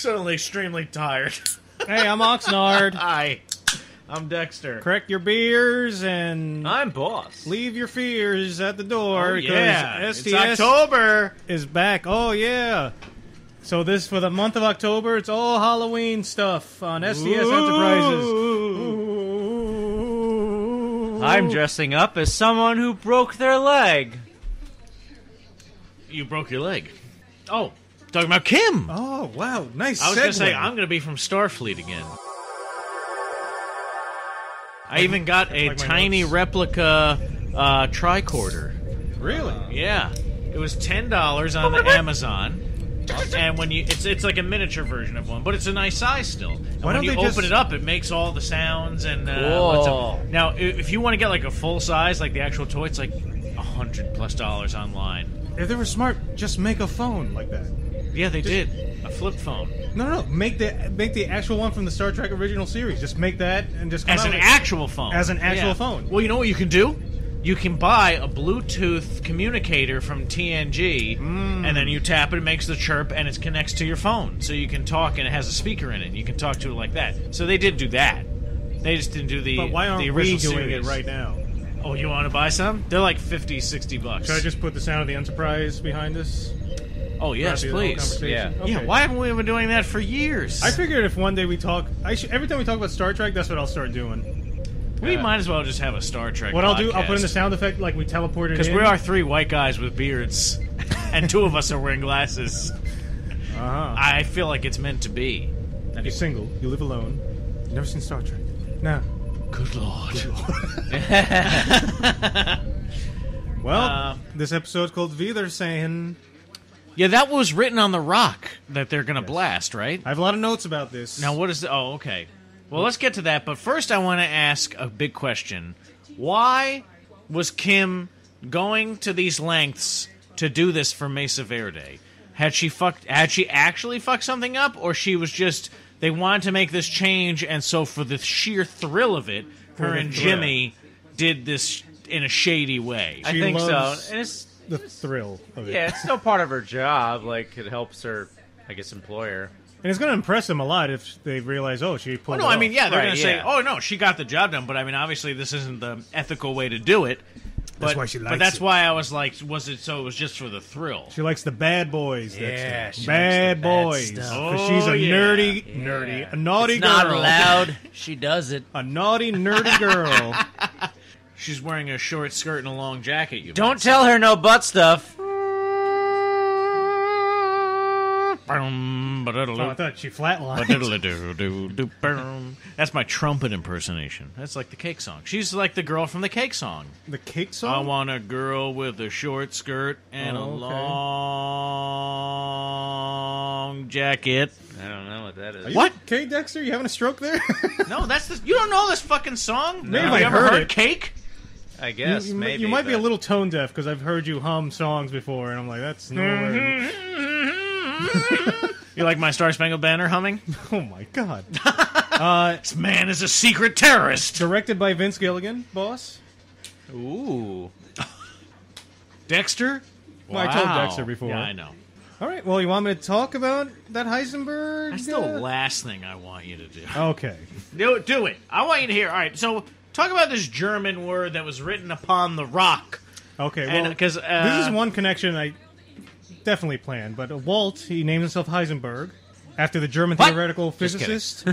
Suddenly extremely tired. Hey, I'm Oxnard. Hi, I'm Dexter. Correct your beers and I'm Boss. leave your fears at the door. Oh, yeah, because it's STS October. is back. Oh, yeah. So this, for the month of October, it's all Halloween stuff on STS Enterprises. Ooh. I'm dressing up as someone who broke their leg. You broke your leg. Oh, talking about Kim. Oh, wow. Nice I was going to segue. say, I'm going to be from Starfleet again. I even got a like my tiny notes. replica tricorder. Really? Yeah. It was $10 on Amazon. And when you, it's like a miniature version of one, but it's a nice size still. And Why when don't you they open just- it up, it makes all the sounds and Cool. lets up. Now, if you want to get like a full size, like the actual toy, it's like $100+ online. If they were smart, just make a phone like that. Yeah, they did a flip phone No. Make the actual one from the Star Trek original series. Just make that and just come as out an with- actual phone. As an actual phone. Well, you know what you can do? You can buy a Bluetooth communicator from TNG, and then you tap it, it makes the chirp, and it connects to your phone. So you can talk, and it has a speaker in it. You can talk to it like that. So they did do that. They just didn't do the But why aren't the we original doing series. it right now? Oh, you want to buy some? They're like $50-$60. Should I just put the sound of the Enterprise behind this? Oh, yes, Throughout the whole please. conversation? Yeah. Okay. Yeah, why haven't we been doing that for years? I figured if one day we talk, every time we talk about Star Trek, that's what I'll start doing. we might as well just have a Star Trek What I'll do, I'll put in podcast. the sound effect like we teleported in. Because we are 3 white guys with beards, and 2 of us are wearing glasses. Uh-huh. I feel like it's meant to be. You're single. You live alone. You've never seen Star Trek. No. Good Lord. Well, this episode's called V. They're saying... Yeah, that was written on the rock that they're going to blast, right? I have a lot of notes about this. Now, what is the... Oh, okay. Well, let's get to that, but first I want to ask a big question. Why was Kim going to these lengths to do this for Mesa Verde? Had she actually fucked something up, or she was just... They wanted to make this change, and so for the sheer thrill of it, her the and thrill. Jimmy did this in a shady way. I She think so. loves- And it's the thrill of it. yeah, it's still part of her job. Like it helps her, I guess, employer. And it's going to impress them a lot if they realize, oh, she pulled No, it I off. mean, yeah, they're Right, going to say, yeah. "Oh no, she got the job done." But I mean, obviously, this isn't the ethical way to do it. But, That's why she But likes that's it. why I was like, was it so? It was just for the thrill. She likes the bad boys. Yeah, Dexter. she bad likes the bad boys. stuff. 'Cause she's a yeah. nerdy, a naughty It's girl. not allowed. She does it. A naughty, nerdy girl. She's wearing a short skirt and a long jacket. You Don't tell her no butt stuff. Oh, I thought she flatlined. That's my trumpet impersonation. That's like the Cake song. She's like the girl from the Cake song. The Cake I song? want a girl with a short skirt and a Oh, okay. long jacket. I don't know what that is. Are you What? okay, Dexter? You having a stroke there? No, that's the. You don't know this fucking song? Maybe Have I you ever heard heard it. Cake? I guess you, maybe you might be a but- little tone deaf because I've heard you hum songs before, and I'm like, that's nowhere. You like my Star Spangled Banner humming? Oh my god. This man is a secret terrorist. Directed by Vince Gilligan, boss. Ooh. Dexter? Well, I told Dexter before. Yeah, I know. All right. Well, you want me to talk about that Heisenberg? That's the last thing I want you to do. Okay. Do it. I want you to hear. All right, so talk about this German word that was written upon the rock. Okay. And, Well, 'cause, this is one connection I definitely planned. But Walt, he named himself Heisenberg after the German What? theoretical Just kidding. physicist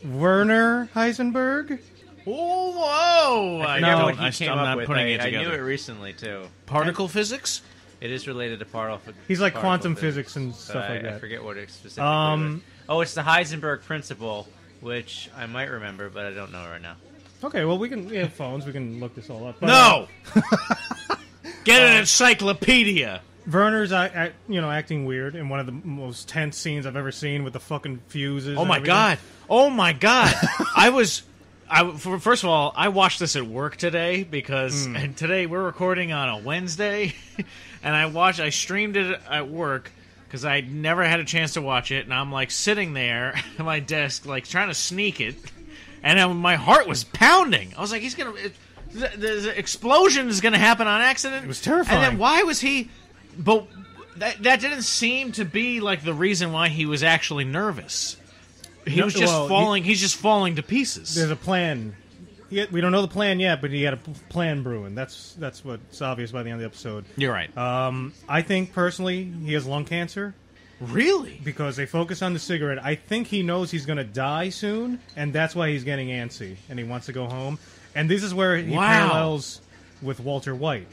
Werner Heisenberg. Oh, whoa! I forget don't- what he came I'm up not with. putting I it together. knew it recently too. Particle physics? It is related to particle. He's like particle quantum physics and but stuff like I that. forget what it specifically. Um, was. It's the Heisenberg principle, which I might remember, but I don't know right now. Okay. Well, we have phones. We can look this all up. But, No! Get an encyclopedia! Werner's acting weird in one of the most tense scenes I've ever seen with the fucking fuses. Oh and my everything. god! Oh my god! First of all, I watched this at work today because and today we're recording on a Wednesday, and I streamed it at work because I never had a chance to watch it, and I'm like sitting there at my desk like trying to sneak it, and my heart was pounding. I was like, the explosion is gonna happen on accident. It was terrifying. And then why was he? But that didn't seem to be like the reason why he was actually nervous. He No, was just well, falling. He's just falling to pieces. There's a plan. We don't know the plan yet, but he had a plan brewing. That's what's obvious by the end of the episode. You're right. I think personally he has lung cancer Really? because they focus on the cigarette. I think he knows he's going to die soon, and that's why he's getting antsy and he wants to go home. And this is where he Wow. parallels with Walter White,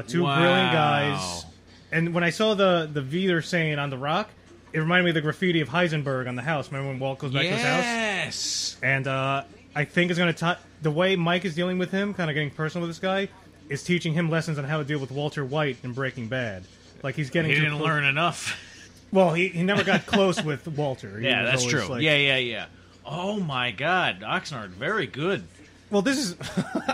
two brilliant guys. And when I saw the V they're saying on the rock, it reminded me of the graffiti of Heisenberg on the house. Remember when Walt goes back to his house? Yes. And I think it's going to the way Mike is dealing with him, kind of getting personal with this guy, is teaching him lessons on how to deal with Walter White in Breaking Bad. Like he's getting He too didn't close- learn enough. Well, he never got close with Walter. He Yeah, was that's always true. like- Yeah. Oh my God, Oxnard, very good. Well, this is.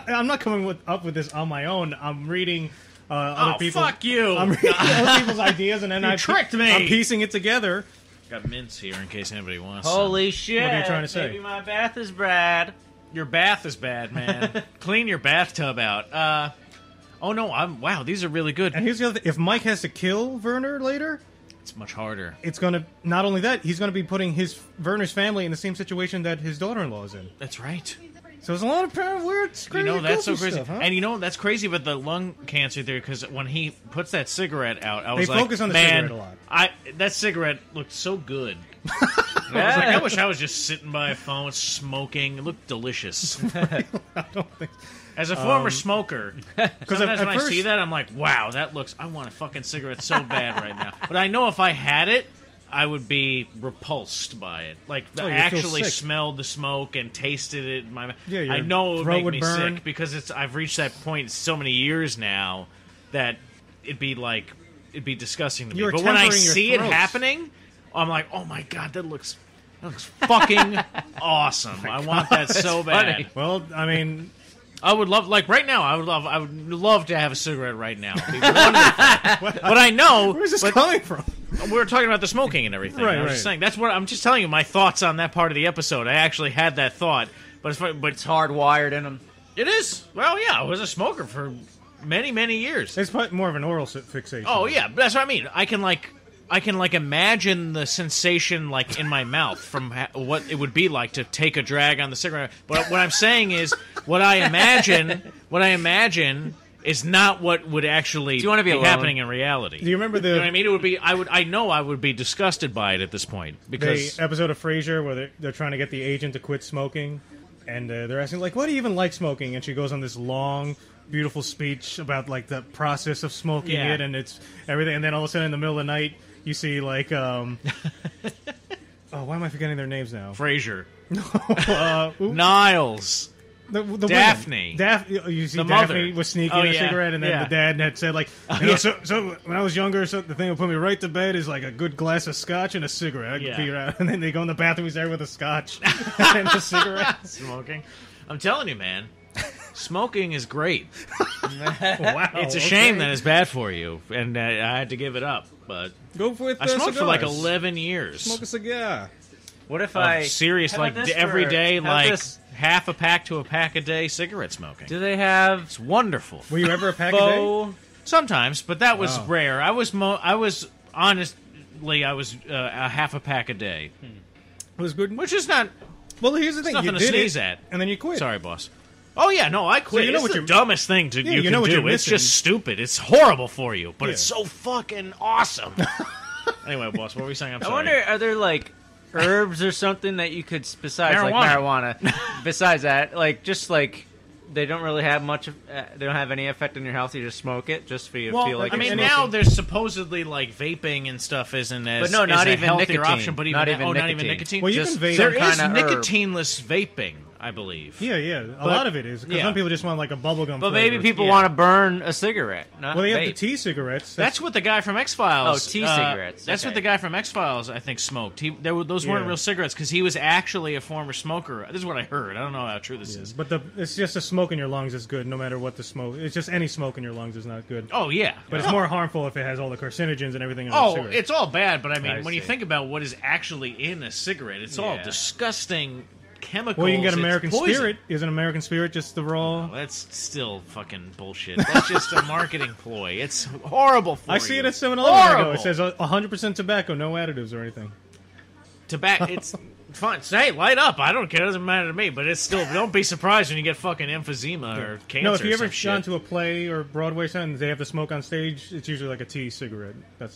I'm not coming up with this on my own. I'm reading other people. Fuck you! I'm reading other people's ideas, and then You tricked me. I'm piecing it together. Got mints here in case anybody wants. Holy shit! What are you trying to say? Maybe my bath is bad. Your bath is bad, man. Clean your bathtub out. Oh no, wow, these are really good. And here's the other thing. If Mike has to kill Werner later, It's much harder. it's going to. Not only that, he's going to be putting Werner's family in the same situation that his daughter-in-law is in. That's right. So there's a lot of weird, crazy, That's so goofy crazy. stuff, huh? And that's crazy about the lung cancer theory, because when he puts that cigarette out, I They was like, focus on the man, cigarette a lot. that cigarette looked so good. I was like, I wish I was just sitting by a phone smoking. It looked delicious. I don't think. As a former smoker, sometimes at when I first- see that, I'm like, wow, I want a fucking cigarette so bad right now. But I know if I had it, I would be repulsed by it. Like, I you'd feel actually sick. smelled the smoke and tasted it in my mouth. Yeah, your I know it would throat make would me burn. sick because I've reached that point so many years now that it'd be disgusting to me. You're But when I tempering your see it throats. happening, I'm like, oh my God, that looks fucking awesome. I want that so bad. funny. Well, I mean, I would love, like right now, I would love to have a cigarette right now. It'd be wonderful. But I know, where's this but coming from? we were talking about the smoking and everything. Right, I was right. just saying, that's what I'm just telling you my thoughts on that part of the episode. I actually had that thought, but It's hardwired in them. it is. Well, yeah, I was a smoker for many, many years. It's probably more of an oral fixation. Oh yeah, but that's what I mean. I can imagine the sensation like in my mouth from what it would be like to take a drag on the cigarette. But what I'm saying is, what I imagine is not what would actually you wanna be alone? happening in reality. Do you remember the You know what I mean? It would be. I know I would be disgusted by it at this point because the episode of Frasier where they're trying to get the agent to quit smoking, and they're asking like, "Why do you even like smoking?" And she goes on this long, beautiful speech about like the process of smoking Yeah. it and it's everything. And then all of a sudden, in the middle of the night, you see like, oh, why am I forgetting their names now? Frasier, Who? Niles. The Daphne. You see The Daphne mother. was sneaking Oh, a yeah. cigarette, and then Yeah. the dad had said like, so when I was younger, so the thing that put me right to bed is like a good glass of scotch and a cigarette. I could Yeah. figure out, and then they go in the bathroom, he's there with a scotch and a cigarette. Smoking. I'm telling you, man. Smoking is great. Wow, It's a shame that it's bad for you, and I had to give it up. But go with. I smoked for like cigars. 11 years. Smoke a cigar. What if Of serious, how about like this every for- day, how's like this? half a pack to a pack a day cigarette smoking. Do they have It's wonderful. Were you ever a pack a day? faux? Sometimes, but that was Wow. rare. I was honestly, I was a half a pack a day, It was good. which is not. Well, here's the thing: nothing you to did sneeze it, at. and then you quit. Sorry, boss. Oh yeah, no, I quit. you know It's what the you're- dumbest thing you you can know what do. you're It's just missing. stupid. It's horrible for you, but Yeah. it's so fucking awesome. Anyway, boss, what were we saying? I'm I sorry. wonder, are there like herbs or something that you could besides like Marijuana. marijuana? Besides that, like just like they don't really have much. They don't have any effect on your health. You just smoke it just for you to Well, feel like. I you're mean, smoking. now there's supposedly like vaping and stuff isn't as, But no, not is a even healthier nicotine. option. But even Not that- even not even nicotine. nicotine. Well, you Just can vape. There some is kinda herb. nicotineless vaping, I believe. Yeah, a lot of it is because Yeah. some people just want like a bubblegum. But maybe flavor. people Yeah. want to burn a cigarette. Not Well, they have vape. the tea cigarettes. That's what the guy from X Files. Oh, tea cigarettes. That's what Okay. the guy from X Files, I think, smoked. Those weren't Yeah. real cigarettes because he was actually a former smoker. This is what I heard. I don't know how true this is. But it's just the smoke in your lungs is good, no matter what the smoke. It's just any smoke in your lungs is not good. Oh yeah, But it's more harmful if it has all the carcinogens and everything in a Oh, cigarette. it's all bad, but I mean, I when you see. think about what is actually in a cigarette, it's all Yeah. disgusting chemicals. Well, you can get it's American poison. Spirit. Isn't American Spirit just the raw? That's still fucking bullshit. That's just a marketing ploy. It's horrible for I you. see it at 7-Eleven. I go. Horrible. It says 100% tobacco, no additives or anything. Tobacco. It's fine. Hey, light up. I don't care. It doesn't matter to me. But it's still. Don't be surprised when you get fucking emphysema or cancer. No, if you or ever some gone shit. to a play or Broadway something, they have the smoke on stage. It's usually like a tea cigarette.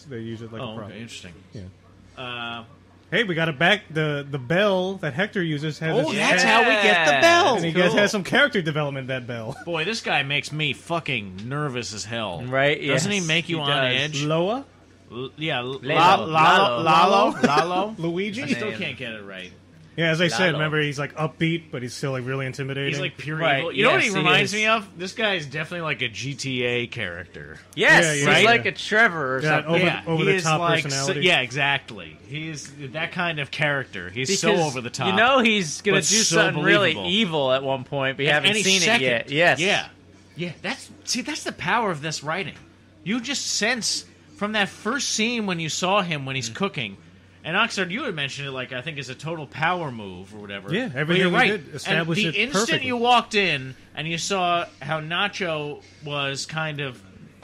They use it like a Oh, prop. okay, interesting. Yeah. Hey, we got it back. The bell that Hector uses has. Oh, its that's head- how we get the bell. And he Cool. guys has some character development. That bell. Boy, this guy makes me fucking nervous as hell. Right, Doesn't he yes, make you he on does. edge? Loa, Yeah, Lalo. Lalo. Luigi. I still can't get it right. Yeah, as I said, Lalo. remember he's like upbeat, but he's still like really intimidating. He's like pure Right, evil. You know what yes, he he reminds is. me of? This guy is definitely like a GTA character. Yes, Yeah, he's yeah, like yeah. a Trevor or Yeah, something. over he the is top like personality. yeah, exactly. He's that kind of character. He's so Because over the top. You know he's gonna do but so something really believable. evil at one point, but you At haven't any seen second. it yet. Yes. Yeah. That's the power of this writing. You just sense from that first scene when you saw him when he's cooking. And Oxnard, you had mentioned it like I think is a total power move or whatever. Yeah, But everything you're he right. did established and the it instant perfectly. you walked in and you saw how Nacho was kind of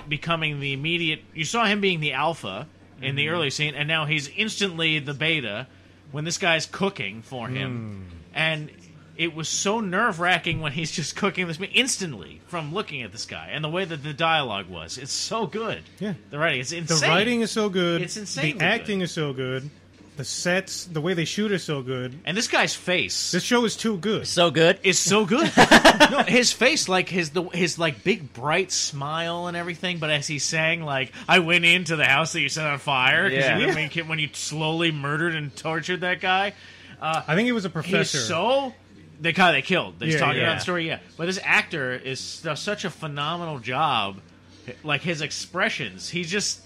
becoming the immediate, you saw him being the alpha in the early scene, and now he's instantly the beta when this guy's cooking for him, and it was so nerve-wracking when he's just cooking this meat instantly from looking at this guy and the way that the dialogue was. It's so good. Yeah. The writing, it's The insane. writing is so good. It's insanely The acting good. is so good. The sets, the way they shoot is so good. And this guy's face This show is too good. So good. is so good. No, his face, like his like big bright smile and everything. But as he's saying, like, I went into the house that you set on fire because when you slowly murdered and tortured that guy. I think he was a professor. He's so the guy they killed. He's Yeah, talking yeah. about the story, yeah. But this actor does such a phenomenal job. Like his expressions, he just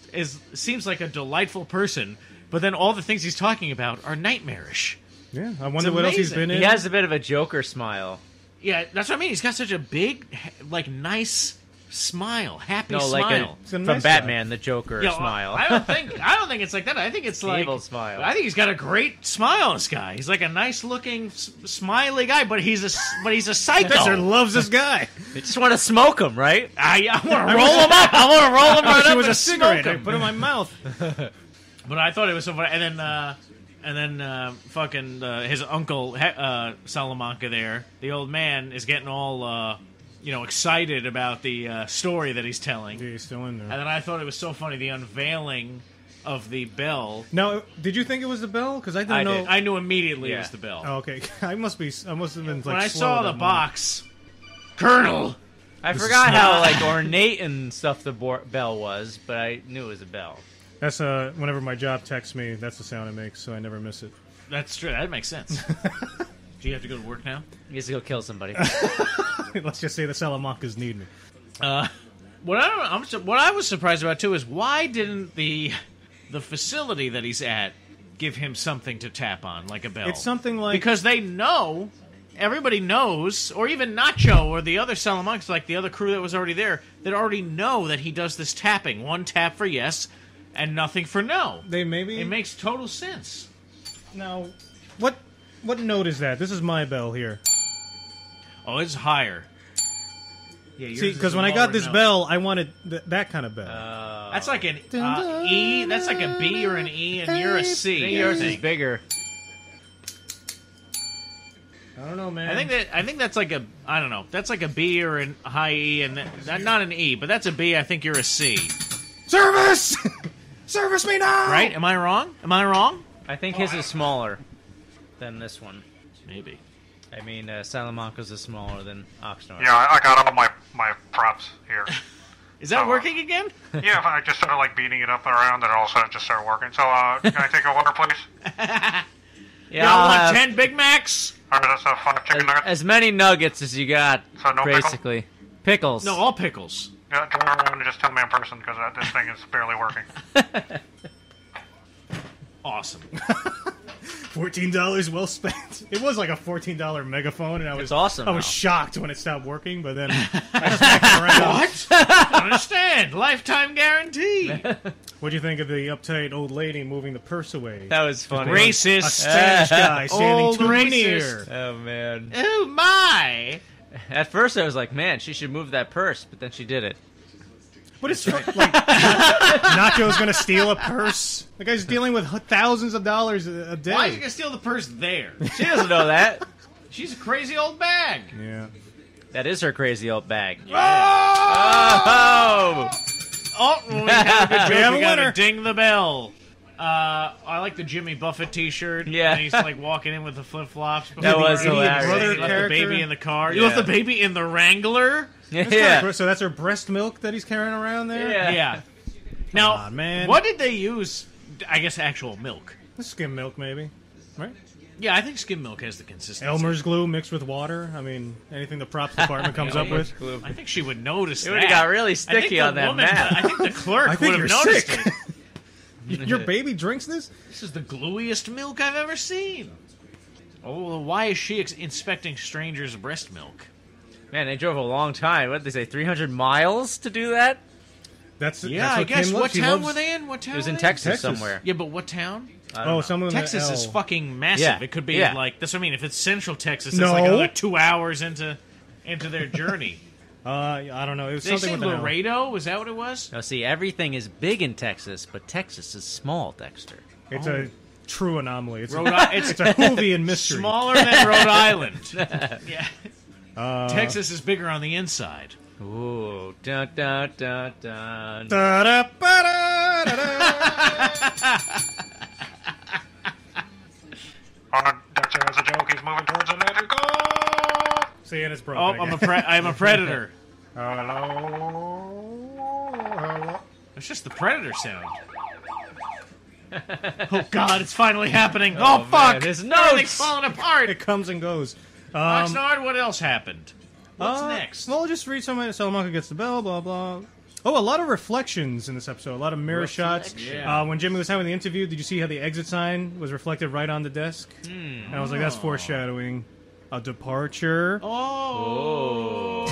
seems like a delightful person. But then all the things he's talking about are nightmarish. Yeah, I wonder what else he's amazing. been in. He has a bit of a Joker smile. Yeah, that's what I mean. He's got such a big, like, nice smile, happy No, smile. like He's a from nice Batman, the Joker You know, smile. I don't think it's like that. I think it's like evil smile. I think he's got a great smile. This guy. He's like a nice looking, smiley guy, but he's a psycho. Professor loves this guy. You just want to smoke him, right? I want to roll him up. I want to roll him I right wish up it was and a cigarette. smoke I him. put it in my mouth. But I thought it was so funny. And then fucking his uncle Salamanca there, the old man is getting all excited about the story that he's telling. Yeah, he's still in And there. then I thought it was so funny, the unveiling of the bell. Now, did you think it was the bell? Because I didn't I know. did. I knew immediately it Yeah. was the bell. Oh, okay, I must have been like. when I slow saw at the that moment. box, Colonel. I This forgot is how not- like ornate and stuff the bell was, but I knew it was a bell. That's whenever my job texts me, that's the sound it makes, so I never miss it. That's true. That makes sense. Do you have to go to work now? He has to go kill somebody. Let's just say the Salamancas need me. What I was surprised about too is why didn't the facility that he's at give him something to tap on like a bell? It's something like because they know, everybody knows, or even Nacho or the other Salamancas, like the other crew that was already there, that already know that he does this tapping. One tap for yes, and nothing for no. they maybe It makes total sense. now. What note is that? This is my bell here. Oh, it's higher. Yeah, yours See, is because a when I lower got this note. bell, I wanted that kind of bell. That's like an E. That's like a B or an E, and you're a C. I think I yours think. is bigger. I don't know, man. I think that's like a I don't know. That's like a B or a high E, and that not an E, but that's a B. I think you're a C. Service, service me now. Right? Am I wrong? Am I wrong? I think his is smaller than this one. Maybe. I mean, Salamanca's is smaller than Oxnard. Yeah, I got all my props here. Is that Oh. working again? Yeah, I just started like beating it up around, and all of a sudden it just started working. So, can I take a order, please? Yeah, Y'all I'll want have 10 Big Macs? All right, that's 5 chicken nuggets. as many nuggets as you got, So no pickle? basically. Pickles. No, all pickles. Yeah, turn around and just tell me in person because this thing is barely working. Awesome. $14 well spent. It was like a $14 megaphone, and I was It's awesome, I was though. shocked when it stopped working, but then I smacked it around. What? I don't understand. Lifetime guarantee. What'd you think of the uptight old lady moving the purse away? That was funny. A Racist. Spanish guy standing Old too racist. near. Oh man. Oh my! At first I was like, man, she should move that purse, but then she did it. But it's like Nacho's gonna steal a purse. The guy's dealing with thousands of dollars a day. Why is he gonna steal the purse there? She doesn't know that. She's a crazy old bag. Yeah. That is her crazy old bag. Oh! Oh! Oh, well, we have a good joke. We have a We gotta winner. ding the bell. I like the Jimmy Buffett T-shirt. Yeah. And he's like walking in with the flip flops. That was Brother hilarious. He left the character. baby in the car. You Yeah. left the baby in the Wrangler. Yeah. So that's her breast milk that he's carrying around there? Yeah. Yeah. Now, on, man. what did they use? I guess actual milk. Skim milk, maybe. Right? Yeah, I think skim milk has the consistency. Elmer's glue mixed with water. I mean, anything the props department comes up with. I think she would notice It that. would've got really I think sticky the on that woman- map. I think the clerk I think would have you're noticed sick. it. Your baby drinks this? This is the gluiest milk I've ever seen. Oh, well, why is she inspecting strangers' breast milk? Man, they drove a long time. What did they say, 300 miles to do that? That's Yeah, that's I what guess. Kim What loves. She town loves- were they in? What town? It was were in they Texas, Texas. somewhere. Yeah, but what town? I don't know. someone Texas is fucking massive. Yeah. It could be Yeah. like that's what I mean. If it's Central Texas, it's No. like another 2 hours into their journey. I don't know. It was Did they something say with an L. Laredo? Was that what it was? Now, see, everything is big in Texas, but Texas is small, Dexter. It's a true anomaly. It's, Rhode it's a Whovian mystery. smaller than Rhode Island. Yeah. Texas is bigger on the inside. Ooh, dun dun dun dun. Da-da-ba-da-da-da. Dexter has a joke. He's moving towards it. Let it go. See, and it's broke. Oh, I'm a predator. Hello. It's just the predator sound. Oh God, it's finally happening. Oh, fuck! man, his Everything's notes. falling apart. It comes and goes. Oxnard, what else happened? What's next? Well, just read some. Salamanca gets the bell, blah, blah. Oh, a lot of reflections in this episode. A lot of mirror shots. Yeah. When Jimmy was having the interview, did you see how the exit sign was reflected right on the desk? And I was like, that's foreshadowing a departure. Oh.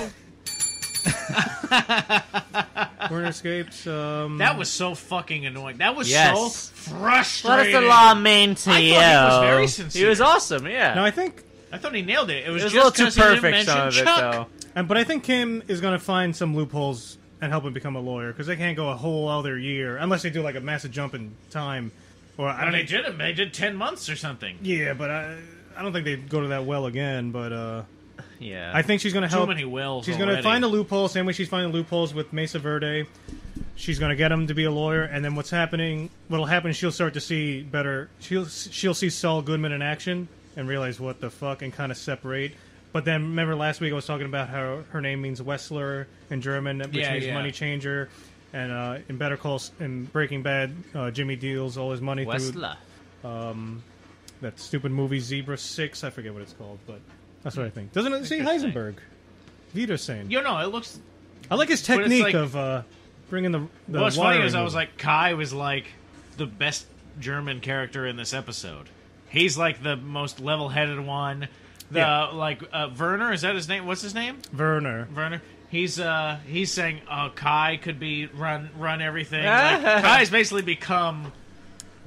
Werner escapes. That was so fucking annoying. That was Yes. so frustrating. mean to I thought he was very sincere. He was awesome, yeah. No, I think, I thought he nailed it. It was, it was a just little too 'cause he didn't perfect, some of mention it, Chuck. though. but I think Kim is going to find some loopholes and help him become a lawyer because they can't go a whole other year unless they do like a massive jump in time. Or I And don't they did it. They did 10 months or something. Yeah, but I don't think they'd go to that well again. But Yeah. I think she's going to Too help. many wells. She's going to find a loophole, same way she's finding loopholes with Mesa Verde. She's going to get him to be a lawyer, and then what'll happen is she'll start to see better. She'll see Saul Goodman in action and realize what the fuck and kind of separate. But then remember last week I was talking about how her name means Wessler in German, which Yeah, means yeah. money changer. And in Better Call, in Breaking Bad, Jimmy deals all his money through Westler. that stupid movie Zebra 6. I forget what it's called, but that's what I think. Doesn't it say Interesting. Heisenberg? Wiedersehen. You know, it looks. I like his But it's technique like- of bringing the What's funny is I wiring was over. like, Kai was like the best German character in this episode. He's like the most level-headed one. Werner, is that his name? What's his name? Werner. Werner. He's saying Kai could be run everything. Like, Kai's basically become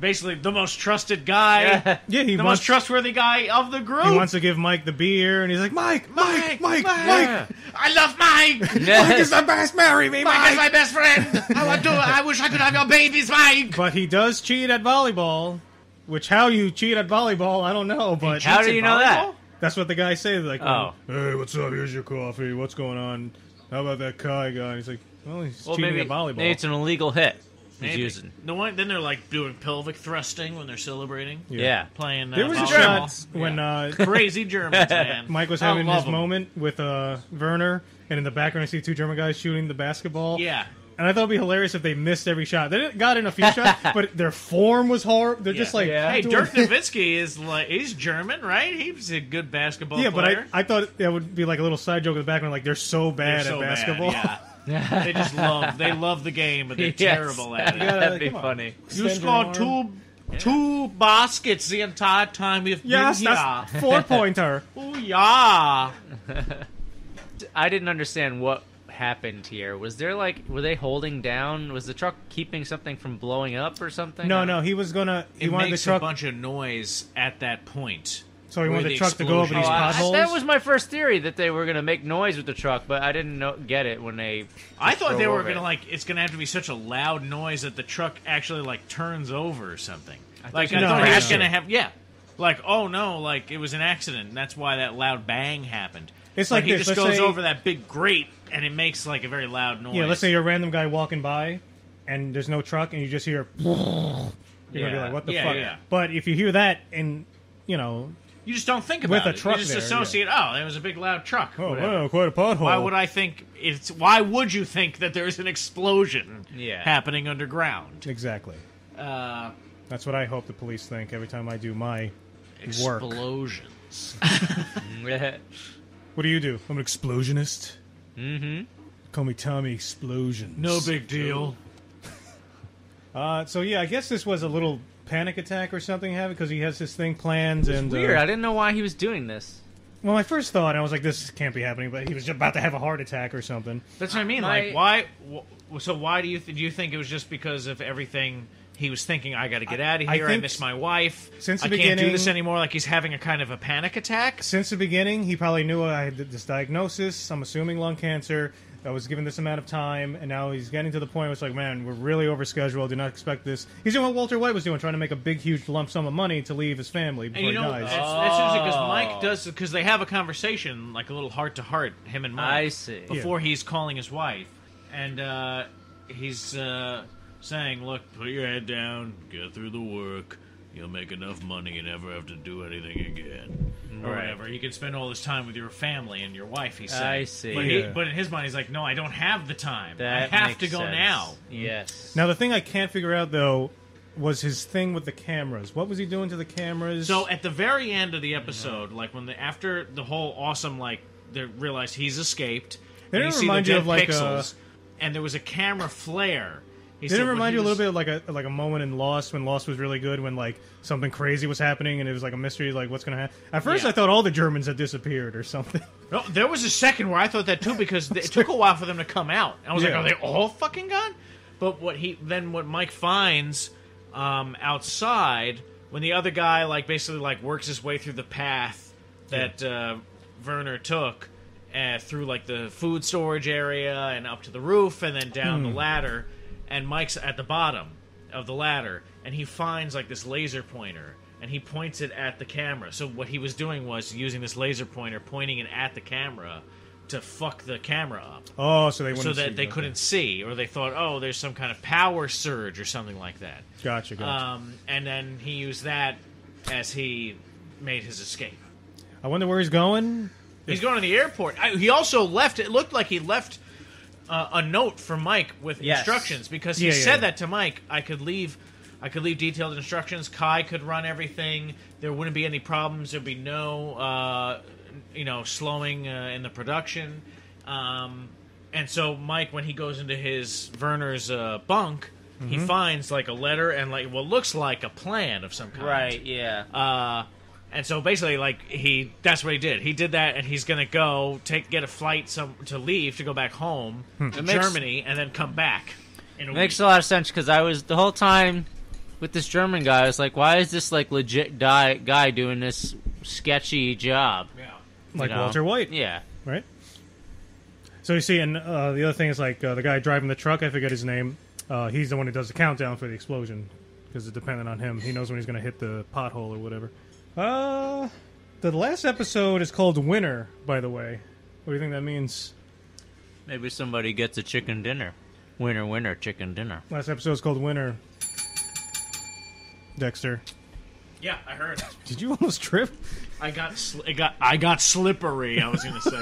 the most trusted guy. Yeah, he the wants most trustworthy guy of the group. he wants to give Mike the beer, and he's like, Mike. I love Mike. Mike is the best. Marry me, Mike is my Mike. best friend. I wish I could have your babies, Mike. But he does cheat at volleyball. Which how you cheat at volleyball, I don't know. But How do you know that? that's what the guy says. Like, Oh. hey, what's up? Here's your coffee. What's going on? How about that Kai guy? He's like, well, he's Well, cheating maybe, at volleyball. maybe it's an illegal hit he's Maybe. using. The one, then they're like doing pelvic thrusting when they're celebrating, Yeah. playing. There was a volleyball. shot when Crazy Germans, man. Mike was I having love his them. moment with Werner, and in the background I see two German guys shooting the basketball. Yeah, And I thought it'd be hilarious if they missed every shot. They got in a few shots, but their form was horrible. They're just like, Yeah. Hey, doing- Dirk Nowitzki is he's German, right? He's a good basketball Yeah, player. but I thought that would be like a little side joke in the background, like they're so bad They're so at basketball. Bad, yeah. They just love the game, but they're Yes. terrible at it. gotta- That'd be come on. funny. You Extend your scored arm. 2 baskets the entire time we've Yes, been here. that's 4-pointer. Oh, yeah. I didn't understand what happened here. Was there were they holding down? Was the truck keeping something from blowing up or something? No, he was gonna. He It wanted the makes truck, a bunch of noise at that point. so he where wanted the truck to go over explosion- these Oh, potholes. that was my first theory, that they were going to make noise with the truck, but I didn't get it when they. I thought they drove were over gonna it. it's gonna have to be such a loud noise that the truck actually turns over or something. I thought thought you it were was crashing. gonna have oh no, it was an accident. And that's why that loud bang happened. It's But like he this, just let's goes say- over that big grate and it makes a very loud noise. Yeah, let's say you're a random guy walking by, and there's no truck, and you just hear. You're gonna be Yeah. like, "What the Yeah, fuck?" yeah. But if you hear that, and you just don't think about with a it. truck you just there, associate. Oh, there was a big loud truck. oh, Whatever. wow, quite a pothole. Why would I think it's? Why would you think that there is an explosion Yeah. happening underground? Exactly. Uh, That's what I hope the police think every time I do my work. explosions. What do you do? I'm an explosionist. Mm-hmm. Call me Tommy Explosions. No big deal. So yeah, I guess this was a little panic attack or something happened because he has this thing planned and Weird. I didn't know why he was doing this. well, my first thought I was like, this can't be happening, but he was about to have a heart attack or something. That's what I mean. My- Why? So why do you think it was just because of everything? He was thinking, I got to get out of I here. I think miss my wife. since the I can't do beginning- this anymore. Like he's having a kind of a panic attack. Since the beginning, he probably knew I had this diagnosis. I'm assuming lung cancer. I was given this amount of time, and now he's getting to the point where it's like, man, we're really overscheduled. Do not expect this. He's doing what Walter White was doing, trying to make a big, huge lump sum of money to leave his family before And you know, he that's dies. interesting because Mike does because they have a conversation, like a little heart to heart, him and Mike. I see. Before he's calling his wife, and he's saying, "Look, put your head down, get through the work. You'll make enough money and never have to do anything again, or Right. whatever. You can spend all this time with your family and your wife." He's saying. I see. But, Yeah. but in his mind, he's like, "No, I don't have the time. That I have makes to go sense. now." Yes. Now, the thing I can't figure out, though, was his thing with the cameras. What was he doing to the cameras? So at the very end of the episode, after the whole awesome, they realized he's escaped. Didn't and it see remind the you dead of, like, pixels, and there was a camera flare. He Did it said what remind he you a little was- bit of like a moment in Lost when Lost was really good when something crazy was happening and it was like a mystery like what's going to happen? At first Yeah. I thought all the Germans had disappeared or something. No, there was a second where I thought that too because it took a while for them to come out. I was Yeah. like, are they all fucking gone? But what Mike finds outside when the other guy basically works his way through the path that Werner took through the food storage area and up to the roof and then down the ladder, and Mike's at the bottom of the ladder and he finds this laser pointer and he points it at the camera. So what he was doing was using this laser pointer, pointing it at the camera to fuck the camera up. Oh, so they wouldn't So that see, they okay. couldn't see, or they thought, oh, there's some kind of power surge or something like that. Gotcha. And then he used that as he made his escape. I wonder where he's going. He's going to the airport. He also left. It looked like he left a note for Mike with Yes. instructions because he Yeah, said yeah. that to Mike. I could leave detailed instructions. Kai could run everything. There wouldn't be any problems. There'd be no, slowing in the production. And so Mike, when he goes into his Werner's bunk, he finds a letter and what looks like a plan of some kind. Right. Yeah. And so basically, that's what he did. He did that, and he's gonna go get a flight to leave to go back home to It makes- Germany, and then come back. In a Makes week. a lot of sense because I was the whole time with this German guy. I was like, why is this legit guy doing this sketchy job? Yeah. Like You know? Walter White, Yeah. right? So you see, and the other thing is the guy driving the truck. I forget his name. He's the one who does the countdown for the explosion because it's dependent on him. He knows when he's going to hit the pothole or whatever. The last episode is called Winner, by the way. What do you think that means? Maybe somebody gets a chicken dinner. Winner, winner, chicken dinner. Last episode is called Winner. Dexter, Yeah, I heard. did you almost trip? I got slippery. I was gonna say,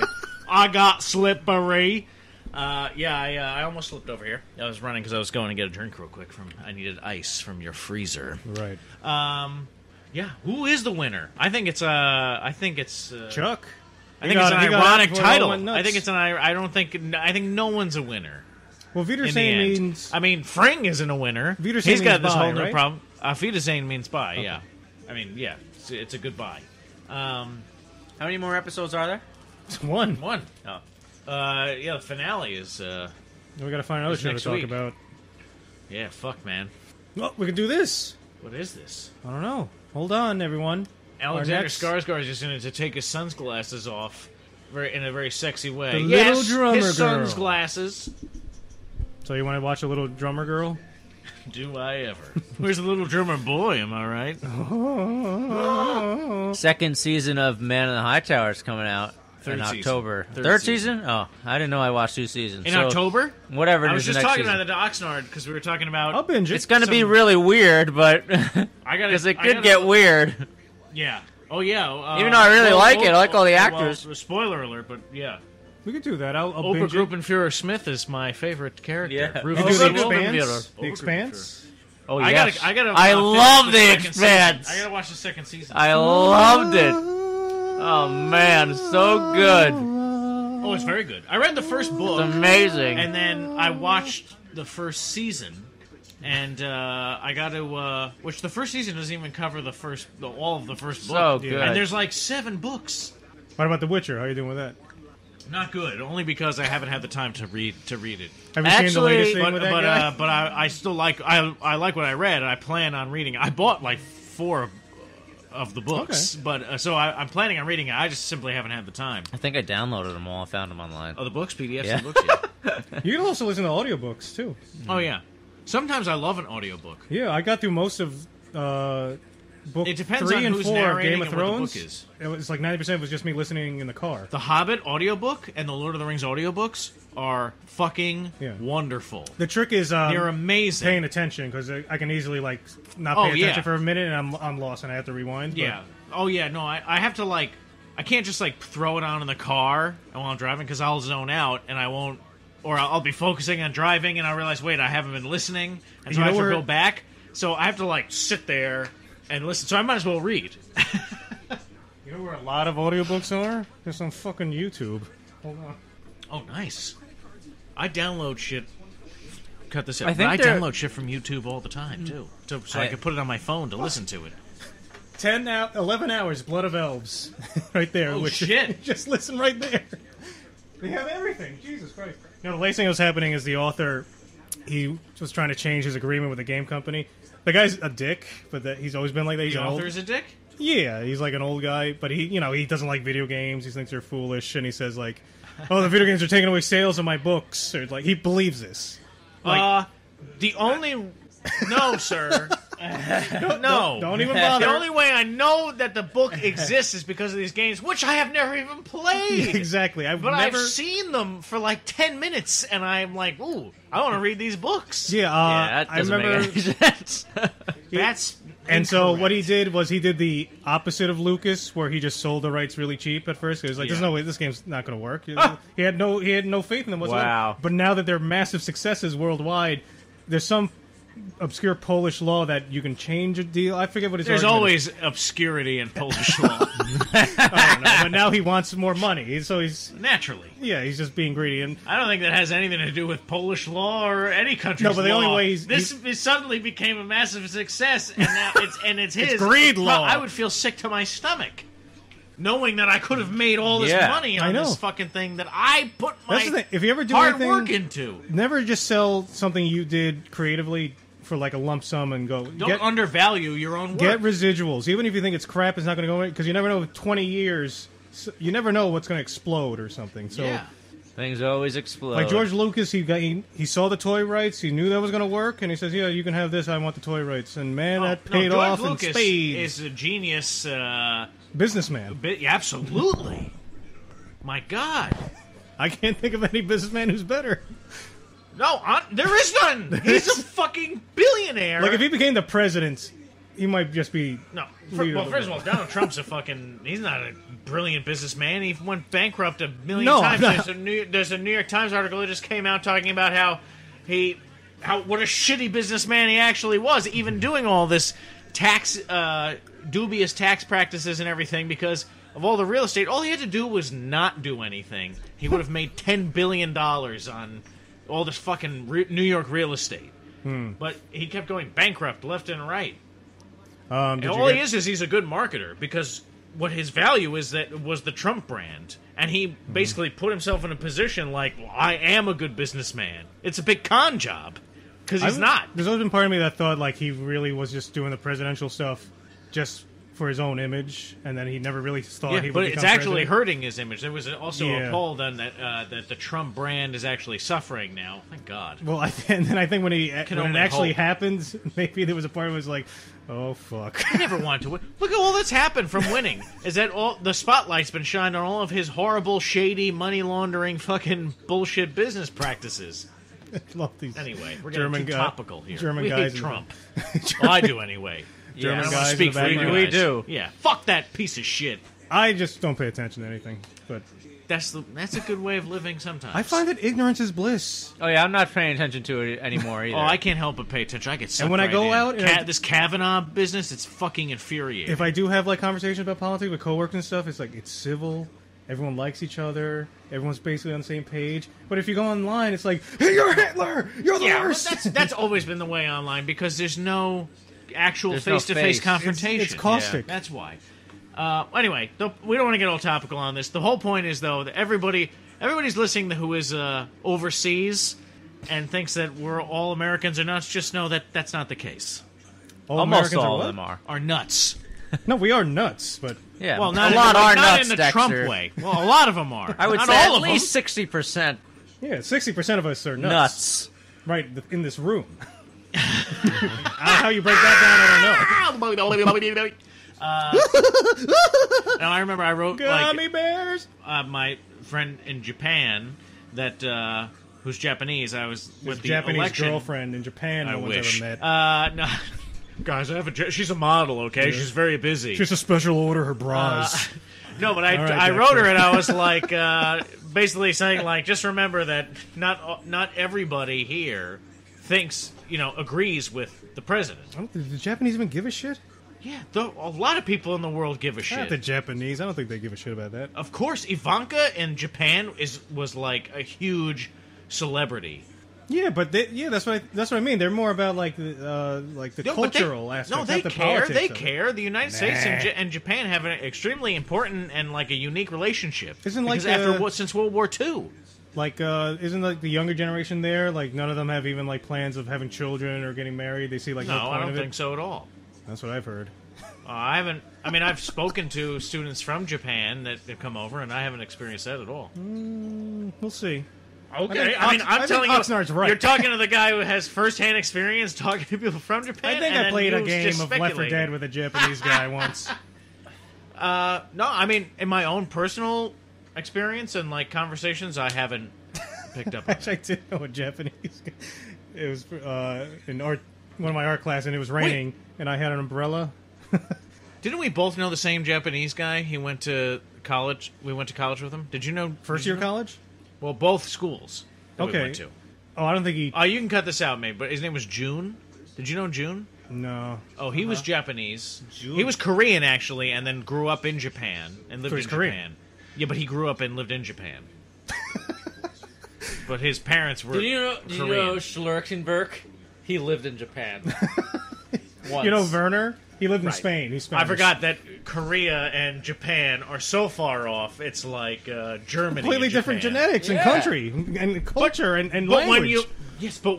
I got slippery. I almost slipped over here. I was running because I was going to get a drink real quick. I needed ice from your freezer. Right. Yeah, who is the winner? I think it's Chuck. I think it's an He got out ironic before it all title. went nuts. I think it's I think no one's a winner. Well, In the Wiedersehen end. means I mean, Fring isn't a winner. Wiedersehen He's got means this bye, whole new right? problem. Auf Wiedersehen means bye. Yeah, I mean, yeah, it's a goodbye. How many more episodes are there? It's one. One. Oh. Yeah, the finale is. We gotta find another It's show to next talk week. about. Yeah, fuck, man. Well, we can do this. What is this? I don't know. Hold on, everyone. Alexander next- Skarsgård is just going to take his sunglasses off in a very sexy way. The yes, little drummer his girl. sunglasses. So you want to watch a little drummer girl? Do I ever? Where's the little drummer boy? Am I right? Second season of Man in the High Tower is coming out Third in season. October. Third Third season. season? Oh, I didn't know I watched 2 seasons. In So, October? Whatever it I is was the just next talking season. about the Oxnard because we were talking about. I'll binge it. It's going to be some- really weird, but I gotta- because it I could gotta- get weird. Yeah. Oh yeah. Even though I really like it, I like all the actors. Well, spoiler alert, but yeah. We could do that. I'll binge it. Obergruppenführer Smith is my favorite character. Yeah. We Rufus can do the Sewell. Expanse. The Obergruppenführer. Expanse. Oh, I yes. gotta. I love finish The second Expanse. season. I gotta watch the second season. I loved it. Oh, man. So good. Oh, it's very good. I read the first book. It's amazing. And then I watched the first season, and I got to which the first season doesn't even cover all of the first book. So good. And there's like 7 books. What about The Witcher? How are you doing with that? Not good, only because I haven't had the time to read it. Have you seen the Actually- latest thing But with that guy? but I still like I like what I read. And I plan on reading. I bought like 4 of the books, but so I'm planning on reading it. I just simply haven't had the time. I think I downloaded them all. I found them online. Oh, the books, PDFs, Yeah. and books. Yeah. You can also listen to audiobooks too. Oh yeah. Sometimes I love an audiobook. Yeah, I got through most of book It depends 3 on and who's 4 of narrating Game of and what the Thrones. book is. It was like 90% was just me listening in the car. The Hobbit audiobook and the Lord of the Rings audiobooks are fucking Yeah. wonderful. The trick is They're amazing. paying attention because I can easily like not Oh, pay attention yeah. for a minute and I'm lost and I have to rewind. but- Yeah. Oh yeah. No, I have to like. I can't just like throw it on in the car while I'm driving because I'll zone out and I won't. Or I'll be focusing on driving and I'll realize, wait, I haven't been listening, and so You I know have to where- go back. So I have to like sit there and listen. So I might as well read. You know where a lot of audiobooks are? Just on fucking YouTube. Hold on. Oh, nice. I download shit. Cut this out. I think I they're- download shit from YouTube all the time too, so I can put it on my phone to listen to it. 11 hours, Blood of Elves. Right there. Oh, which- shit. Just listen right there. They have everything. Jesus Christ. You know, the latest thing that was happening is the author, he was trying to change his agreement with the game company. The guy's a dick, but he's always been like that. He's The an old, author's a dick. yeah, he's like an old guy, but he doesn't like video games. He thinks they're foolish, and he says like, "Oh, the video games are taking away sales of my books." Or like he believes this. The only no, sir. No, Don't even bother. The only way I know that the book exists is because of these games, which I have never even played. Exactly. I've But never. I've seen them for like 10 minutes, and I'm like, ooh, I want to read these books. Yeah, Yeah, that I doesn't remember. make any sense. That's And so incorrect. what he did was he did the opposite of Lucas, where he just sold the rights really cheap at first. He was like, "There's Yeah. no way this game's not going to work." He had no faith in them whatsoever. Wow. But now that they're massive successes worldwide, there's some obscure Polish law that you can change a deal. I forget what his There's argument always obscurity in Polish law, is. I don't know, but now he wants more money, so he's naturally. he's just being greedy. And I don't think that has anything to do with Polish law or any country's No, but the law. only way this suddenly became a massive success, and now it's his. It's greed law. I would feel sick to my stomach, knowing that I could have made all this Yeah, money I on know. this fucking thing that I put my that's the thing. If you ever do hard anything, work into. never just sell something you did creatively for like a lump sum and go Don't undervalue your own work. Get residuals, even if you think it's crap. It's not going to go because you never know. 20 years, you never know what's going to explode or something. So, yeah. Things always explode. like George Lucas, he saw the toy rights. He knew that was going to work, and he says, "Yeah, you can have this. I want the toy rights." And man, that paid George off Lucas in spades. is a genius. Businessman. Absolutely. My God. I can't think of any businessman who's better. No, there is none. He's a fucking billionaire. Like if he became the president, he might just be. No. leader of the First of all, world. Donald Trump's he's not a brilliant businessman. He went bankrupt a million No, times. no. There's a New York Times article that just came out talking about what a shitty businessman he actually was, even doing all this dubious tax practices and everything because of all the real estate. All he had to do was not do anything. He would have made $10 billion on all this fucking New York real estate. But he kept going bankrupt left and right. Did you All he get- is he's a good marketer because what his value is that was the Trump brand, and he basically put himself in a position like, well, I am a good businessman. It's a big con job because he's not. There's always been part of me that thought like he really was just doing the presidential stuff just for his own image, and then he never really thought Yeah, he would but become it's actually president. hurting his image. There was also Yeah. a poll done that the Trump brand is actually suffering now. Thank God. Well, and then I think when it only actually hope. happens, maybe there was a part of it was like, oh fuck. I never wanted to win. Look at all that's happened from winning. Is that all the spotlight's been shined on all of his horrible, shady, money laundering, fucking bullshit business practices. Love these Anyway, we're German getting too guy- topical here. German we guys hate in Trump. Well, I do anyway. German I don't guys wanna in speak the for you background. We guys. do. Yeah, fuck that piece of shit. I just don't pay attention to anything. But That's a good way of living sometimes. I find that ignorance is bliss. Oh yeah, I'm not paying attention to it anymore either. Oh, I can't help but pay attention. I get sucked And when I right go in. out and I- this Kavanaugh business, it's fucking infuriating. If I do have like conversations about politics with coworkers and stuff, it's like it's civil. Everyone likes each other. Everyone's basically on the same page. But if you go online, it's like, hey, you're Hitler. You're the yeah, but worst. that's always been the way online because there's no actual There's no face-to-face face. confrontation. It's caustic. Yeah, that's why. Anyway, we don't want to get all topical on this. The whole point is though that everybody's listening who is overseas and thinks that we're all Americans are nuts. Just know that that's not the case. All Almost Americans are all what? of them are. Are nuts. No, we are nuts, but Yeah, Well, not a lot are not nuts, in the Dexter. Trump way. Well, a lot of them are. I would not say all at of least them. 60% yeah, 60% of us are nuts. nuts. Right, in this room. How you break that down, I don't know. Now I remember I wrote Gummy bears. my friend in Japan that who's Japanese. I was His with the Japanese election. girlfriend in Japan. I No one's wish. ever met. No, guys, I have she's a model. Okay, she's very busy. Just a special order her bras. No, but All right, I wrote her Dexter. and I was like, basically saying like, just remember that not everybody here thinks agrees with the president. Did the Japanese even give a shit? Yeah, a lot of people in the world give a Not shit. the Japanese. I don't think they give a shit about that. Of course, Ivanka in Japan was like a huge celebrity. Yeah, but that's what I mean. They're more about like the No, but cultural aspect. No, they not the care. politics They of it. care. The United States Nah. and Japan have an extremely important and like a unique relationship. Isn't like because since World War II. Like, isn't like the younger generation there? Like, none of them have even like plans of having children or getting married. They see like no No, point I don't of it. think so at all. That's what I've heard. I haven't. I mean, I've spoken to students from Japan that have come over, and I haven't experienced that at all. We'll see. Okay, I think I'm telling you, Oxnard's right. you're talking to the guy who has first-hand experience talking to people from Japan. I think and I then played a you game just of Left 4 speculated. Dead with a Japanese guy once. No, I mean, in my own personal experience and like conversations, I haven't picked up on it. Actually, I did know a Japanese guy. It was in art, one of my art class, and it was raining, and I had an umbrella. Didn't we both know the same Japanese guy? He went to college. We went to college with him. Did you know? First did you year know? college? Well, both schools that we Okay. went to. Oh, I don't think he. You can cut this out, mate. But his name was June. Did you know June? No. Oh, he was Japanese. June. He was Korean actually, and then grew up in Japan and lived So in he's Korean. Japan. Yeah, but he grew up and lived in Japan. But his parents were Did you know Korean. Schlerkenberg? He lived in Japan. Once. You know Werner? He lived in Right. Spain. He's Spanish. I forgot that Korea and Japan are so far off. It's like Germany. Completely and different Japan. genetics and Yeah. country and culture and But language.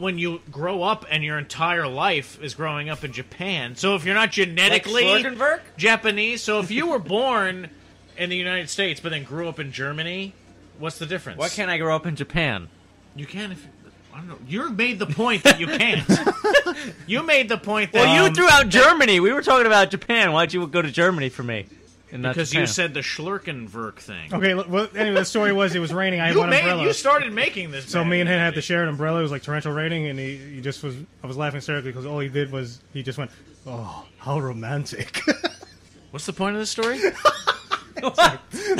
when you grow up and your entire life is growing up in Japan, so if you're not genetically Schlerkenberg? Japanese, so if you were born in the United States but then grew up in Germany, what's the difference? Why can't I grow up in Japan? You can if I don't know. You made the point that you can't. You made the point that Well, you threw out Germany. We were talking about Japan. Why'd you go to Germany for me? And not because Japan? you said the Schlerkenwerk thing. Okay, well, anyway, the story was it was raining. I had one umbrella. You started making this. So bad me and him had analogy. to share an umbrella. It was like torrential raining, and he just was. I was laughing hysterically because all he did was he just went, "Oh, how romantic." What's the point of this story?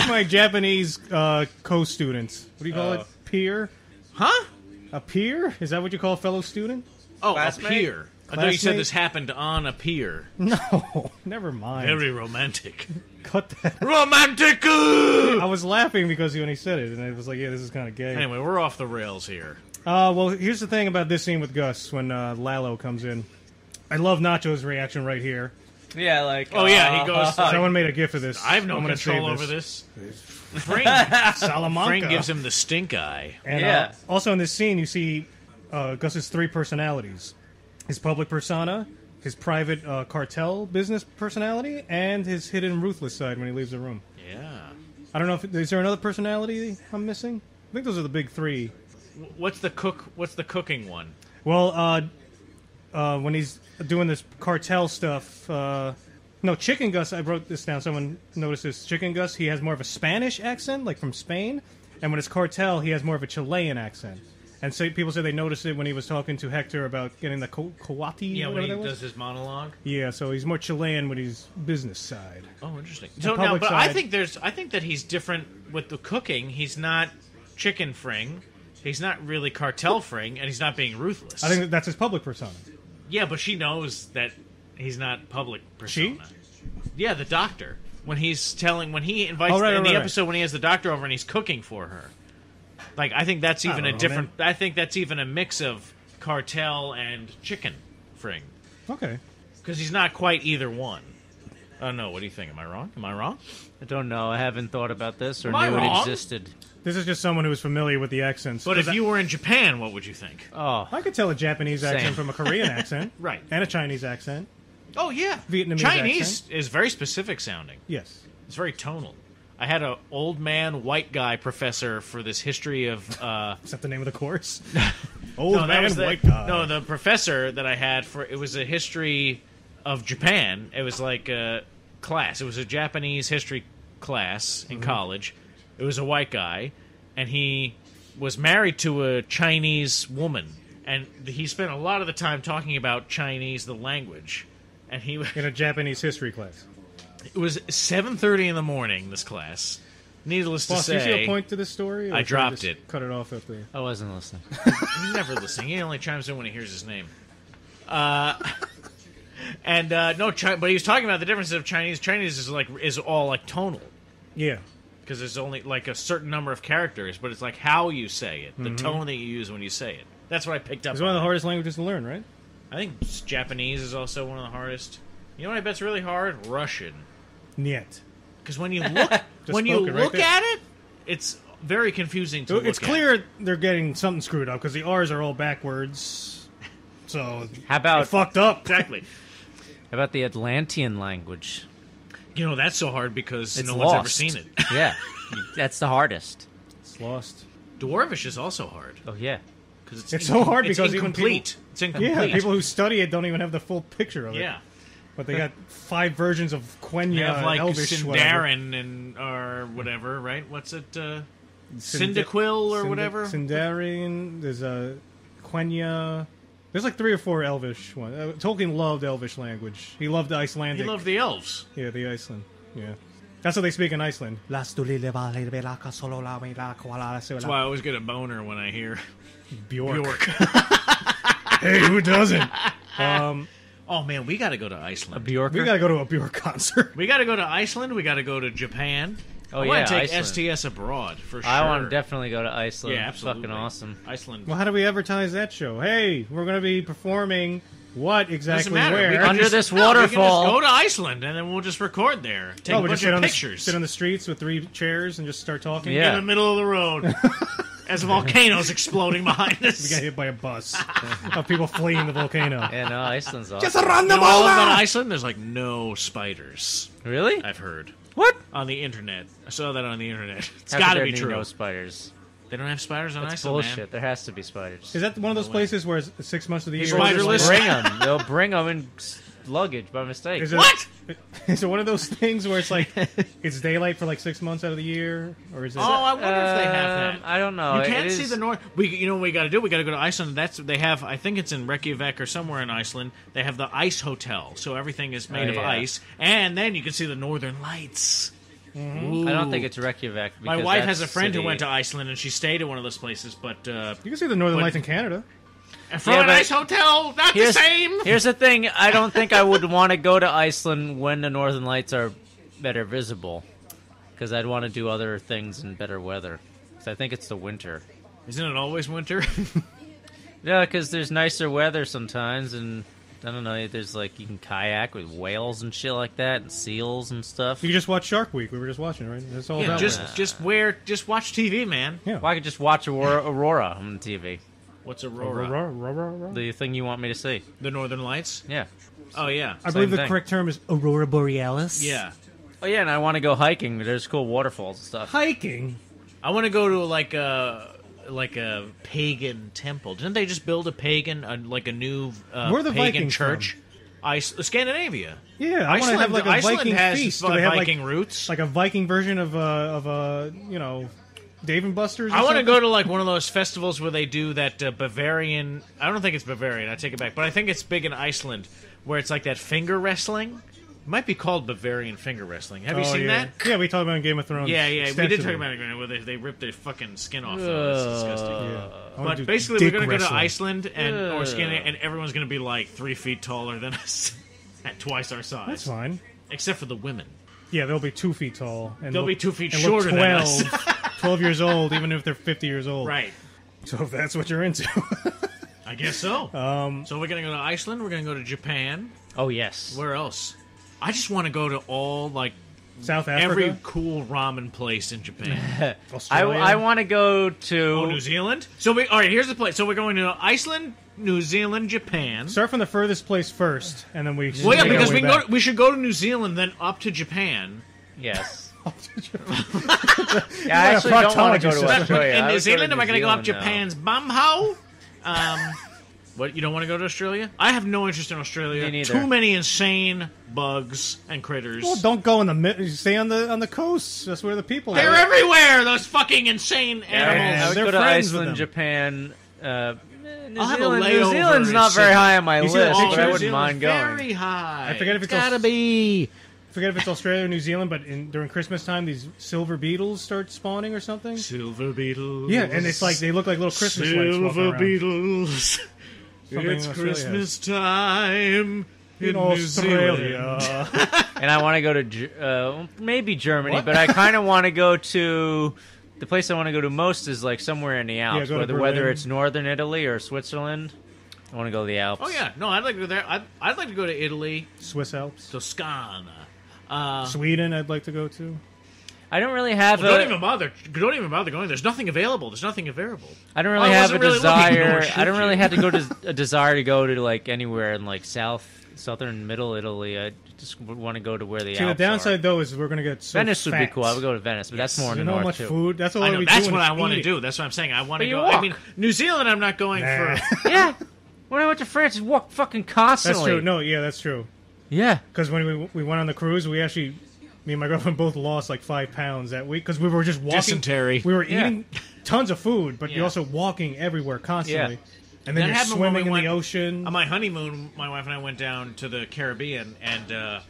My Japanese co-students. What do you call it? Peer? Huh? A peer? Is that what you call a fellow student? Oh, Classmate? a pier. I thought you said Classmate? this happened on a pier. No, never mind. Very romantic. Cut that. Romantic! I was laughing because when he said it, and I was like, "Yeah, this is kind of gay." Anyway, we're off the rails here. Well, here's the thing about this scene with Gus when Lalo comes in. I love Nacho's reaction right here. Yeah, like Oh yeah, he goes. Someone made a gif of this. I have no I'm gonna control save over this. Fring, Salamanca. Fring gives him the stink eye. And, Yeah. Also in this scene, you see Gus's 3 personalities: his public persona, his private cartel business personality, and his hidden ruthless side when he leaves the room. Yeah. I don't know if is there another personality I'm missing. I think those are the big 3. What's the cooking one? Well, when he's doing this cartel stuff, no, Chicken Gus. I wrote this down. Someone noticed this. Chicken Gus. He has more of a Spanish accent, like from Spain, and when it's cartel, he has more of a Chilean accent. And so people say they noticed it when he was talking to Hector about getting the coati. Yeah, when he that was. does his monologue. Yeah, so he's more Chilean with his business side. Oh, interesting. The So now, public but I side- think that he's different with the cooking. He's not chicken Fring. He's not really cartel Fring, and he's not being ruthless. I think that's his public persona. Yeah, but she knows that he's not public persona. She? Yeah, the doctor. When he invites Oh, right, in the right, right. episode when he has the doctor over and he's cooking for her. Like, I think that's even don't a know, different. I think that's even a mix of cartel and chicken Fring, Okay. because he's not quite either one. I don't know. What do you think? Am I wrong? Am I wrong? I don't know. I haven't thought about this or Am I knew wrong? it existed. This is just someone who is familiar with the accents. But 'Cause if you were in Japan, what would you think? Oh, I could tell a Japanese accent Same. from a Korean accent. Right. And a Chinese accent. Oh yeah, Vietnamese Chinese is very specific sounding. Yes. It's very tonal. I had a old man white guy professor for this history of. Is that the name of the course? Old No, that man, was the, white guy. No, the professor that I had for it was a history of Japan. It was like a class. It was a Japanese history class in college. It was a white guy, and he was married to a Chinese woman, and he spent a lot of the time talking about Chinese, the language. And he In a Japanese history class. it was 7:30 in the morning. This class. Needless to Boss, do you see say, a point to this story? or I should dropped just it. Cut it off at the... I wasn't listening. he's never listening. He only chimes in when he hears his name. But he was talking about the differences of Chinese. Chinese is all like tonal Yeah. because there's only like a certain number of characters, but it's like how you say it, the tone that you use when you say it. That's what I picked up. It's one of the on. hardest languages to learn, right? I think Japanese is also one of the hardest. You know what I bet's really hard? Russian. Niet. Because when you look when you spoken right look there. at it, it's very confusing to look It's at. clear they're getting something screwed up because the R's are all backwards. So How they about fucked up. Exactly. how about the Atlantean language? You know that's so hard because It's no lost. one's ever seen it. Yeah, that's the hardest. It's lost. Dwarvish is also hard Oh yeah. because It's so hard it's because even incomplete. It's incomplete. Yeah, people who study it don't even have the full picture of it. Yeah. But they got 5 versions of You Quenya, have like Elvish, whatever. Sindarin and or whatever, right? What's it? Cyndaquil or whatever. Sindarin. There's a Quenya. There's like 3 or 4 Elvish ones. Tolkien loved Elvish language. He loved Icelandic. You love the elves. Yeah, the Iceland. Yeah. That's what they speak in Iceland. That's why I always get a boner when I hear Bjork. Bjork. Hey, who doesn't? Oh man, we got to go to Iceland. Bjorker. We gotta go to a Bjork concert. We got to go to Iceland. We got to go to Japan. Oh, I want yeah, to take Iceland. STS abroad for sure. I want to definitely go to Iceland. Yeah, absolutely. Fucking awesome. Iceland. Well, how do we advertise that show? Hey, we're gonna be performing what exactly Doesn't matter. We where? can Under just- this no, we can waterfall. just go to Iceland and then we'll just record there. Take Oh, a we bunch just of pictures. sit on the streets with 3 chairs and just start talking. Yeah. in the middle of the road as a volcano's exploding behind We us. got hit by a bus of people fleeing the volcano. Yeah, no, Iceland's awesome. run You know what I love about Iceland? There's like no spiders. Really? I've heard What? on the internet. I saw that on the internet. It's How got could to there be true. No spiders. They don't have spiders on That's Iceland, bullshit. man. There has to be spiders. Is that one of those way. places where it's 6 months of the year? Spiderless? Bring them. They'll bring them in luggage by mistake. Is it, What? Is it one of those things where it's like it's daylight for like 6 months out of the year, or is it? Oh, I wonder if they have that. I don't know. You It can't is- see the north. You know what we got to do? We got to go to Iceland. They have. I think it's in Reykjavik or somewhere in Iceland. They have the ice hotel, so everything is made Oh, of yeah. ice, and then you can see the northern lights. I don't think it's Reykjavik. My because wife that's has a friend who city. went to Iceland, and she stayed at one of those places. But You can see the Northern But- Lights in Canada. from Yeah, an but ice hotel, not the same. Here's the thing. I don't think I would want to go to Iceland when the Northern Lights are better visible. Because I'd want to do other things in better weather. 'Cause I think it's the winter. Isn't it always winter? Yeah, because there's nicer weather sometimes, and I don't know. There's like you can kayak with whales and shit like that, and seals and stuff. You just watch Shark Week. We were just watching it, right? That's all Yeah, about just watch TV, man. Yeah. Well, I could just watch Aurora on the TV. What's Aurora? The thing you want me to see. The Northern Lights? Yeah. Oh, yeah. I believe the thing. correct term is Aurora Borealis. Yeah. Oh yeah, and I want to go hiking. There's cool waterfalls and stuff. Hiking. I want to go to like a pagan temple. Didn't they just build a pagan, like a new Where are the pagan Vikings church? Scandinavia. Yeah, I want to have like a Iceland Viking has feast. Do they have Viking roots. like a Viking version of Dave and Buster's? I want to go to like one of those festivals where they do that Bavarian. I don't think it's Bavarian. I take it back, but I think it's big in Iceland, where it's like that finger wrestling. It might be called Bavarian finger wrestling. Have you seen that? Yeah, we talked about it in Game of Thrones. Yeah, we did extensively. talk about it where they rip their fucking skin off. Though. It's disgusting. Yeah. I wanna But do basically, dick we're going to go to wrestling. Iceland or Scandinavia, and everyone's going to be like 3 feet taller than us, at twice our size. That's fine. Except for the women. Yeah, they'll be 2 feet tall. And They'll look- be 2 feet and look shorter than us. 12 years old, even if they're 50 years old. Right. So if that's what you're into. I guess so. So we're going to go to Iceland. We're going to go to Japan. Oh yes. Where else? I just want to go to all, like, South Africa. every cool ramen place in Japan. Australia. I want to go to. Oh, New Zealand? All right, here's the place. So we're going to Iceland, New Zealand, Japan. Start from the furthest place first, and then we. Well, yeah, make our because way we back. we should go to New Zealand, then up to Japan. Yes. What Yeah, I actually don't want to go to proctologist. Australia. In I New would go Zealand, am I New going to go up Zealand now. Japan's bumhole? What, you don't want to go to Australia? I have no interest in Australia. Me neither. Too many insane bugs and critters. Well, don't go in the mid. Stay on the coast. That's where the people They're are. everywhere, those fucking insane I animals. would they're go to friends with Iceland, them. Japan. New I'll have a Zealand. New layover Zealand's in not very Sydney. high on my You see the list, but I pictures? wouldn't mind going. Very high. I forget if it's gotta Aus- be. Forget if it's Australia or New Zealand, but during Christmas time, these silver beetles start spawning or something. Silver beetles. Yeah, and it's like they look like little Christmas lights walking Silver around. beetles. Something It's Australia Christmas time in In New Zealand. Australia. And I want to go to maybe Germany, What? but I kind of want to go to the place I want to go to most is like somewhere in the Alps, go to whether Berlin. it's northern Italy or Switzerland. I want to go to the Alps. Oh yeah, no, I'd like to go there. I'd like to go to Italy, Swiss Alps. Toscana. Sweden, I'd like to go to. I don't really have Don't a. even bother. Don't even bother going. There's nothing available. I don't really I have a wasn't really looking, desire. nor should I don't really you. have to go to a desire to go to like anywhere in like southern middle Italy. I just want to go to where the See, the Alps downside are. though is we're gonna get so Venice would be fat. cool. I would go to Venice, but that's more in You the know how north much too. food? That's all I know. we That's doing what is I want to eating. do. That's what I'm saying. I want to But you go. walk. I mean, New Zealand. I'm not going Nah. for. Yeah. When I went to France, I walked fucking That's constantly. true. No, yeah, that's true. Yeah. Because when we went on the cruise, we actually, me and my girlfriend both lost like 5 pounds that week because we were just walking. Dysentery. We were Yeah. eating tons of food, but Yeah. you're also walking everywhere constantly. Yeah. And then That you're happened when swimming we in the went- ocean. On my honeymoon, my wife and I went down to the Caribbean, and See I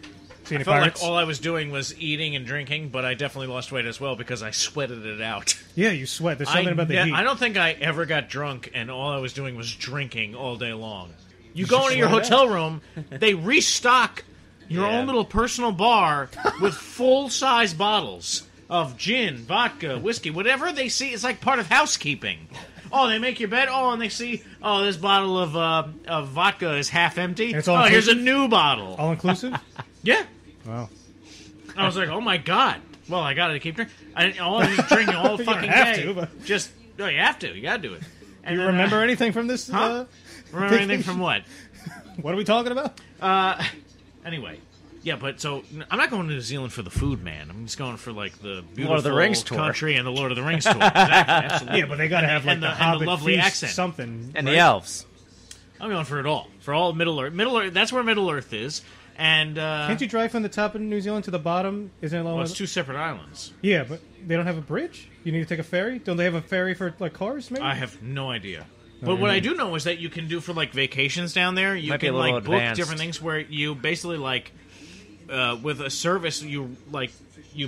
any felt pirates? like all I was doing was eating and drinking, but I definitely lost weight as well because I sweated it out. Yeah, you sweat. There's something about the heat. I don't think I ever got drunk, and all I was doing was drinking all day long. You go into your sweat it hotel room, they restock your Yeah. own little personal bar with full-size bottles of gin, vodka, whiskey, whatever they see. It's like part of housekeeping. Oh, they make your bed. Oh, and they see. Oh, this bottle of vodka is half empty. it's all Oh, here's a inclusive? new bottle. All inclusive? Yeah. Wow. I was like, oh my god. Well, I got to keep drinking. All I'm just drinking all You don't fucking have day. to, but- Just no, you have to. You got to do it. And You then, remember anything from this? Huh? Remember anything from what? What are we talking about? Anyway, yeah, but so I'm not going to New Zealand for the food, man. I'm just going for like the beautiful Lord of the Rings tour. country and the Lord of the Rings tour. Exactly, absolutely. Yeah, but they got to have like and the the Hobbit lovely feast, accent. something. And right? the elves. I'm going for it all. For all Middle Earth. Middle Earth. That's where Middle Earth is. And Can't you drive from the top of New Zealand to the bottom? Isn't it long? well, it's two separate islands. Yeah, but they don't have a bridge. You need to take a ferry. Don't they have a ferry for like cars? Maybe. I have no idea. But what I do know is that you can do for like vacations down there. You Might be can a little like book advanced. different things where you basically like with a service you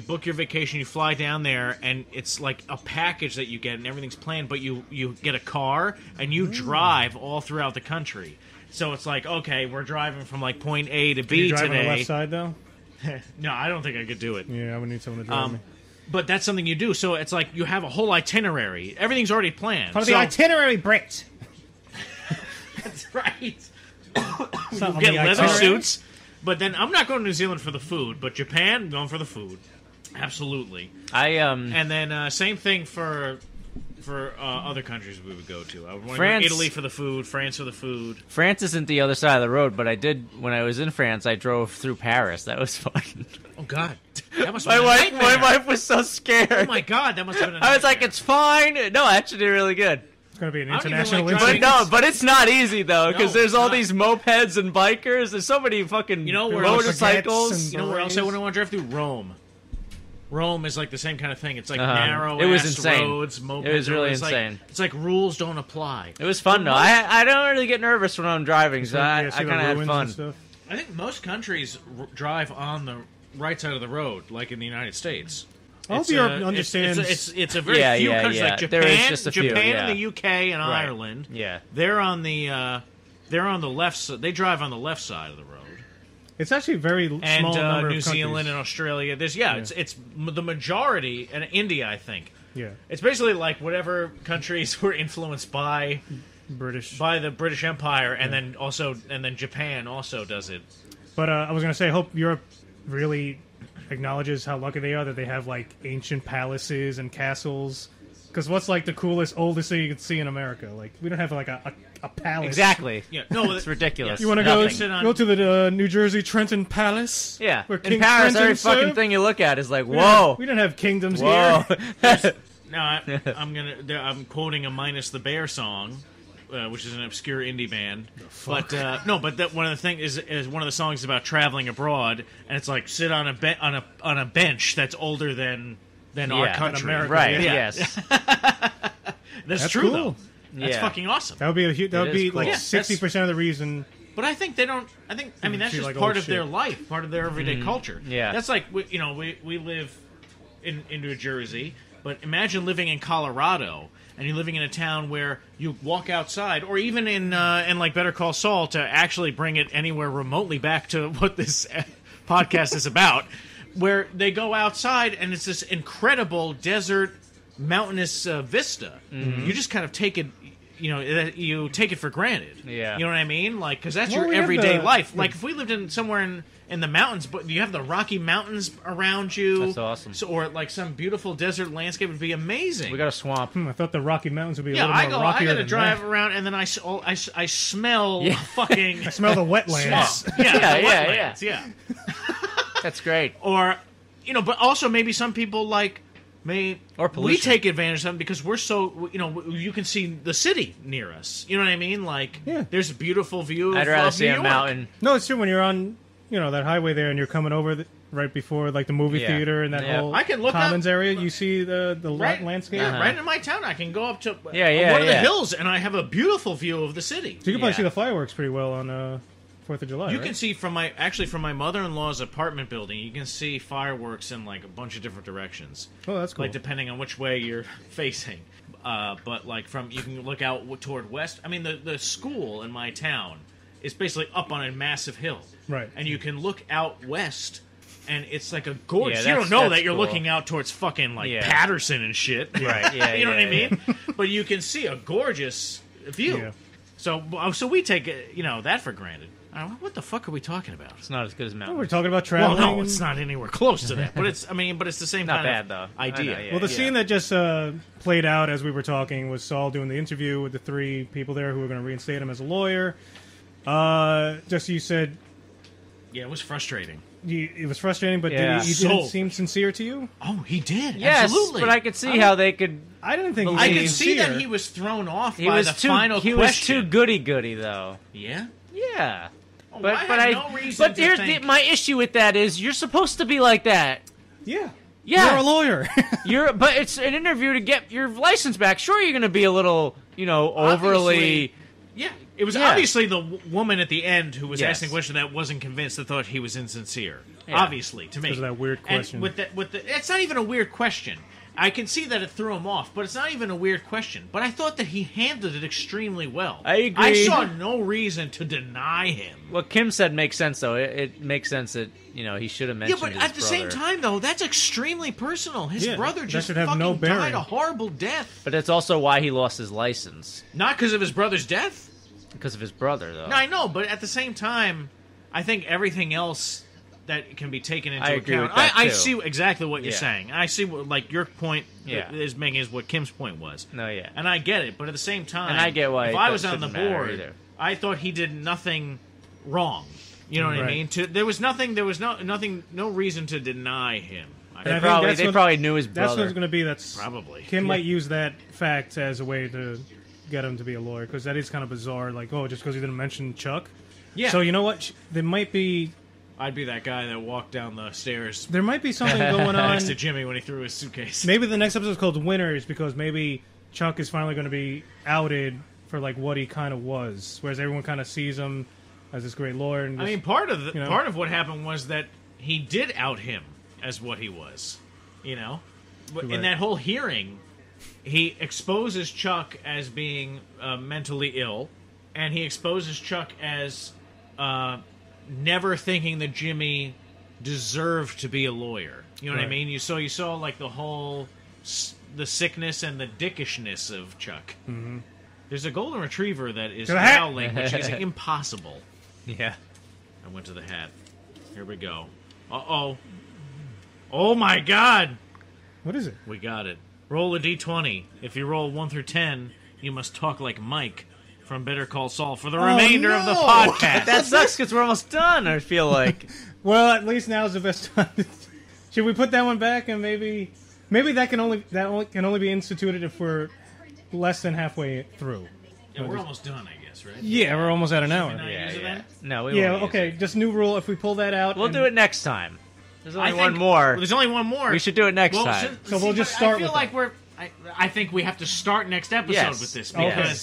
book your vacation, you fly down there, and it's like a package that you get, and everything's planned. But you get a car and you drive all throughout the country. So it's like, okay, we're driving from like point A to Can B you drive on the today. left side though? No, I don't think I could do it. Yeah, I would need someone to drive me. But that's something you do. So it's like you have a whole itinerary. Everything's already planned. Part of So- the itinerary, Brett. That's right. It's not on Get the leather itinerary. suits. But then I'm not going to New Zealand for the food, but Japan, going for the food. Absolutely. And then same thing for other countries we would go to. I would want to go France- to Italy for the food, France for the food. France isn't the other side of the road, but I did when I was in France. I drove through Paris. That was fun. Oh God, that must my have been a wife nightmare. was so scared. Oh my God, that must have been. A I was like, nightmare. it's fine. No, actually, did really good. It's going to be an I don't even international like incident. But no, but it's not easy though, because No, there's it's all not. these mopeds and bikers. There's so many fucking where motorcycles. and- You know where else I wouldn't want to drive through? Rome. Rome is like the same kind of thing. It's like Uh-huh. narrow. It was ass insane. roads. Mopeds. It was really it's insane. Like, it's like rules don't apply. It was fun though. I don't really get nervous when I'm driving, so I Yeah, see the kind of had ruins fun. and stuff. I think most countries drive on the right side of the road, like in the United States. All It's, Europe it's- understands. It's a very Yeah, few yeah, countries yeah. like There Japan, is just a few, Japan yeah. and the UK and Right. Ireland. Yeah. They're on the left. They drive on the left side of the road. It's actually a very And small number of New Zealand countries. and Australia. It's the majority, and India, I think. Yeah, It's basically like whatever countries were influenced by British. the British Empire, and then Japan also does it. But I was going to say, I hope Europe really acknowledges how lucky they are that they have like ancient palaces and castles. Because what's like the coolest, oldest thing you can see in America? Like we don't have like a palace. Exactly. Yeah, no, It's ridiculous. You want to go Nothing. go to the New Jersey Trenton Palace? Yeah. where In King Paris, Trenton every fucking served? thing you look at is like, We whoa, don't- we don't have kingdoms whoa. here. No, I'm quoting a Minus the Bear song, which is an obscure indie band. But that one of the things is one of the songs about traveling abroad, and it's like sit on a bench that's older than our Yeah. country. America, Right. Yeah. Yes. That's, That's true cool. though. That's Yeah. fucking awesome. That would be that would is be cool. like Yeah, 60% of the reason. But I think they don't. I mean that's feel just like part old of their shit. life, part of their everyday culture. Yeah. That's like we live in New Jersey, but imagine living in Colorado and you're living in a town where you walk outside, or even in like Better Call Saul, to actually bring it anywhere remotely back to what this podcast is about, where they go outside and it's this incredible desert, mountainous vista. Mm-hmm. You just kind of take it. You take it for granted. Yeah. You know what I mean? Like, because that's Well, your we have everyday the- life. Like, if we lived in somewhere in the mountains, but you have the Rocky Mountains around you. That's awesome. So, or like some beautiful desert landscape would be amazing. We got a swamp. I thought the Rocky Mountains would be a yeah, little I more go. I rockier got to than drive that. around, and then I smell Yeah. fucking I smell the wetlands. swamp. Yeah, Yeah, the yeah, wetlands, yeah. That's great. Or, but also maybe some people like. Or we pollution. take advantage of them because we're so you can see the city near us. You know what I mean? Like Yeah. there's a beautiful view. I'd rather of see New a York. mountain. No, it's true. When you're on, that highway there, and you're coming over right before like the movie Yeah. theater and that Yeah. whole I can look commons up- area, you see the Right, landscape. Yeah, Uh-huh. right in my town. I can go up to Yeah, one of the yeah. hills, and I have a beautiful view of the city. So you can probably Yeah. see the fireworks pretty well on 4th of July. You right? can see from my mother-in-law's apartment building. You can see fireworks in like a bunch of different directions. Oh, that's cool. Like depending on which way you're facing. But like you can look out toward west. I mean, the school in my town is basically up on a massive hill, Right. And you can look out west, and it's like a gorgeous. Yeah, you don't know that's that you're cool. looking out towards fucking like Yeah. Patterson and shit, Right, yeah, you know what I yeah, mean? But you can see a gorgeous view. Yeah. So we take that for granted. What the fuck are we talking about? It's not as good as Oh, mountain. we're talking about Well, traveling. no, it's not anywhere close to that. But it's the same Not kind bad, of though. idea. I know, yeah. Well, the scene that just played out as we were talking was Saul doing the interview with the 3 people there who were going to reinstate him as a lawyer. Just you said Yeah, it was frustrating. it was frustrating, but Yeah. did he So- didn't seem sincere to you? Oh, he did. Yes, Absolutely. but I could see how they could. I didn't think I he could was see that sincere. he was thrown off He by was the too. final He was question. too goody though. Yeah. Yeah. Oh, But I but had no reason but to here's think. my issue with that is you're supposed to be like that. Yeah. Yeah. You're a lawyer. But it's an interview to get your license back. Sure, you're going to be a little, overly. Obviously- Yeah, it was Yeah. obviously the woman at the end who was Yes. asking the question that wasn't convinced, that thought he was insincere. Yeah. Obviously, to me, Because of that weird question. And it's not even a weird question. I can see that it threw him off, but it's not even a weird question. But I thought that he handled it extremely well. I agree. I saw no reason to deny him. What Kim said makes sense, though. It makes sense that he should have Yeah, mentioned. but his at the same brother. time, though, that's extremely personal. His Yeah, brother that just should have fucking no bearing. died a horrible death. But that's also why he lost his license. Not because of his brother's death. Because of his brother, though. No, I know, but at the same time, I think everything else that can be taken into I agree account. with that, I too. see exactly what you're Yeah. saying. I see what, like, your point Yeah. is making is what Kim's point was. No, yeah. And I get it, but at the same time, And I get why if it I was on the shouldn't matter board, either. I thought he did nothing wrong. You know what I Right. mean? There was no reason to deny him. And I They think probably, that's they what- probably knew his That's brother. what's going to be. That's Probably. Kim might use that fact as a way to get him to be a lawyer because that is kind of bizarre. Like, oh, just because he didn't mention Chuck. Yeah. So you know what? There might be I'd be that guy that walked down the stairs something going on. next to Jimmy when he threw his suitcase. Maybe the next episode is called Winners because maybe Chuck is finally going to be outed for like what he kind of was, whereas everyone kind of sees him as this great lawyer. And I just- mean, part of know? part of what happened was that he did out him as what he was. You know, but in Right. that whole hearing, he exposes Chuck as being mentally ill, and he exposes Chuck as never thinking that Jimmy deserved to be a lawyer. You know what I Right. mean? You saw like the whole the sickness and the dickishness of Chuck. Mm-hmm. There's a golden retriever that is To the hat! growling, which is impossible. Yeah. I went to the hat. Here we go. Uh-oh. Oh my god! what is it? We got it. Roll a d20. If you roll 1 through 10, you must talk like Mike from Better Call Saul for the remainder of the no! podcast. That sucks because we're almost done, I feel like. Well, at least now is the best time. Should we put that one back and maybe that can only be instituted if we're less than halfway through. Yeah, we're almost done, I guess, right? Yeah, we're almost at an hour. not Yeah, use it yeah. then? No, we Yeah, won't use okay. it. Just new rule. If we pull that out, We'll and- do it next time. There's only I one think- more. Well, there's only one more. We should do it next Well, time. So we'll just but start I feel with like that. I think we have to start next episode Yes. with this Okay.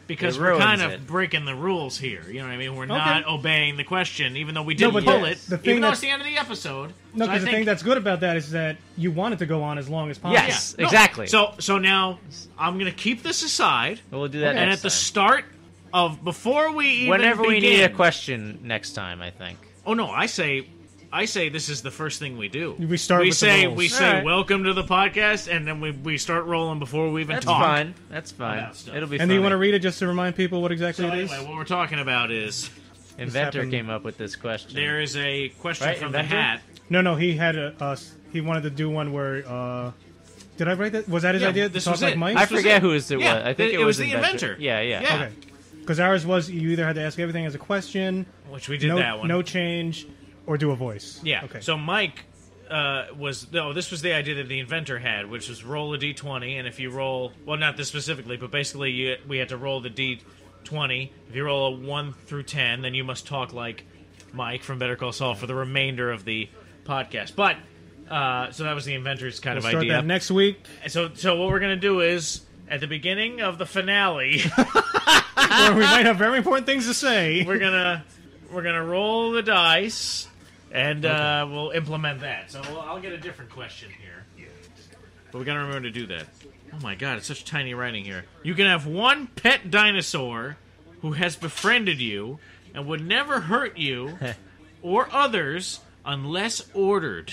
because It we're kind ruins of it. breaking the rules here. You know what I mean? We're not obeying the question, even though we No, didn't but pull the- it. the thing Even though it's that's- the end of the episode. No, So I because the think- thing that's good about that is that you want it to go on as long as possible. Yes. No, Exactly. So now I'm going to keep this aside, We'll do that and next at the time. start of before we even Whenever we begin, need a question next time, I think. Oh no, I say this is the first thing we do. We start with the rules. We say Alright. welcome to the podcast, and then we start rolling before we even That's talk. fine. That's fine. About stuff. It'll be And fun. do you want to read it just to remind people what exactly So it is? anyway, what we're talking about is Inventor happened- came up with this question. there is a question Right, from the Inventor? hat. No, he had he wanted to do one where. Did I write that? Was that his Yeah, idea? this to talk was like it. Mike? I was forget it. who it Yeah, was. I think it it was was the Inventor. inventor. Yeah, yeah. Yeah. Okay. Because ours was you either had to ask everything as a question, Which we did that one. no change, or do a voice. Yeah. Okay. So Mike this was the idea that the inventor had, which was roll a d20, and if you roll, well, not this specifically, but basically we had to roll the d20. If you roll a 1 through 10, then you must talk like Mike from Better Call Saul for the remainder of the podcast. But so that was the inventor's kind we'll of start idea. that next week. So what we're gonna do is at the beginning of the finale, where we might have very important things to say. we're gonna roll the dice. And we'll implement that. So I'll get a different question here. But we gotta remember to do that. Oh my god, it's such tiny writing here. You can have one pet dinosaur who has befriended you and would never hurt you or others unless ordered.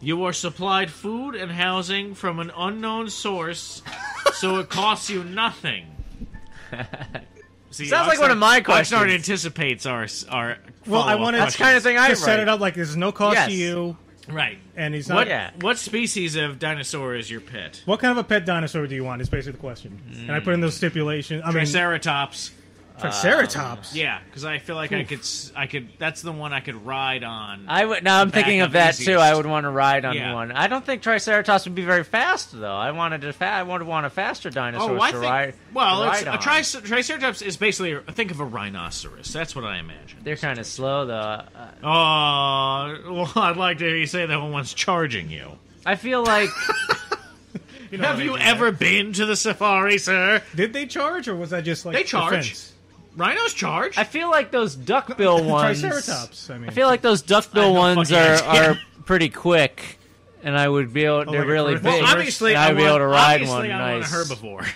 You are supplied food and housing from an unknown source, so it costs you nothing. See, Sounds like one of my Oxnard questions. anticipates our Well, I follow-up wanted That's questions. the kind of thing I to set write. it up like there's no cost Yes. to you, Right. and he's not. What species of dinosaur is your pet? What kind of a pet dinosaur do you want? Is basically the question. And I put in those stipulations. I mean, Triceratops. Triceratops. Yeah, because I feel like I could. That's the one I could ride on. I would. Now I'm Back thinking up of that too. easiest. I would want to ride on Yeah. one. I don't think Triceratops would be very fast though. I wanted to. I would want a faster dinosaur I to think. ride. Well, to it's, ride a on. Triceratops is basically. Think of a rhinoceros. That's what I imagine. They're kind of slow though. Oh, well, I'd like to hear you say that when one's charging you. I feel like Have you ever been to the safari, sir? Did they charge, or was that just like They charge. defense? Rhinos charge. I feel like those duckbill ones. Triceratops. I mean, I feel like those I duckbill have no ones fucking idea. are pretty quick, and I would be able. They're like a really Griffin? big. Well, obviously, and I'd be able to ride obviously one. I Nice. want a herbivore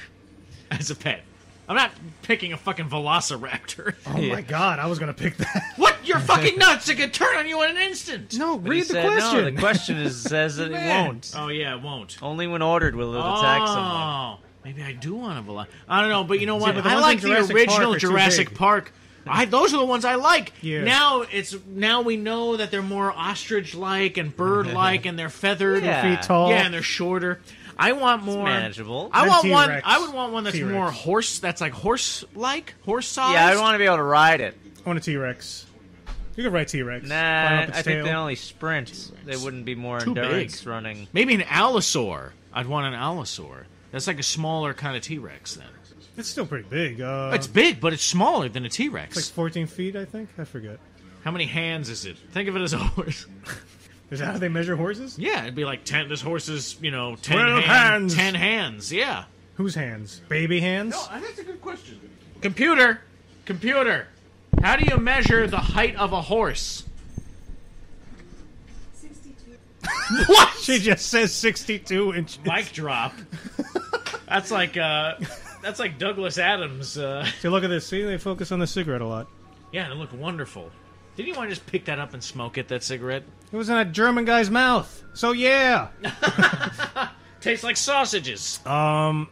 as a pet. I'm not picking a fucking velociraptor. oh my god, I was gonna pick that. What? You're fucking nuts! It could turn on you in an instant. No, But he read the said, question. No, the question says that it Man. won't. Oh yeah, it won't. Only when ordered will it attack someone. Oh, Maybe I do want a Velociraptor. I don't know, but you know what? but the I ones like in the Jurassic original Park are too Jurassic big. Park. Those are the ones I like. Yeah. Now we know that they're more ostrich-like and bird-like, and they're feathered. Yeah. Feet tall. Yeah, and they're shorter. I want more manageable. I And want one. T-Rex. I would want one that's T-Rex. more horse. That's like horse-like, horse-sized. Yeah, I want to be able to ride it. I want a T-Rex. You could ride T-Rex. Nah, Climb up its I think tail. they only sprint. They wouldn't be more Too endurance big. running. Maybe an Allosaur. I'd want an Allosaur. That's like a smaller kind of T-Rex. Then It's still pretty big. it's big, but it's smaller than a T-Rex. like 14 feet, I think. I forget. How many hands is it? Think of it as a horse. Is that how they measure horses? Yeah, it'd be like 10. This horse is 10 12 hands. 10 hands. Yeah. Whose hands? Baby hands? That's a good question. Computer. How do you measure the height of a horse? 62. What? She just says 62 inches. Mic drop. That's like Douglas Adams. So look at this. See, they focus on the cigarette a lot. Yeah, it looked wonderful. Didn't you want to just pick that up and smoke it? That cigarette It was in that German guy's mouth. So yeah. tastes like sausages. Oh,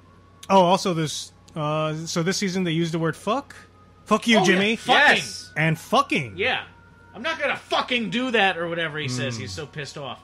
also this. So this season they used the word fuck. Fuck you, Oh, Jimmy. yeah, fucking. Yes. And fucking. Yeah. I'm not gonna fucking do that or whatever he says. He's so pissed off.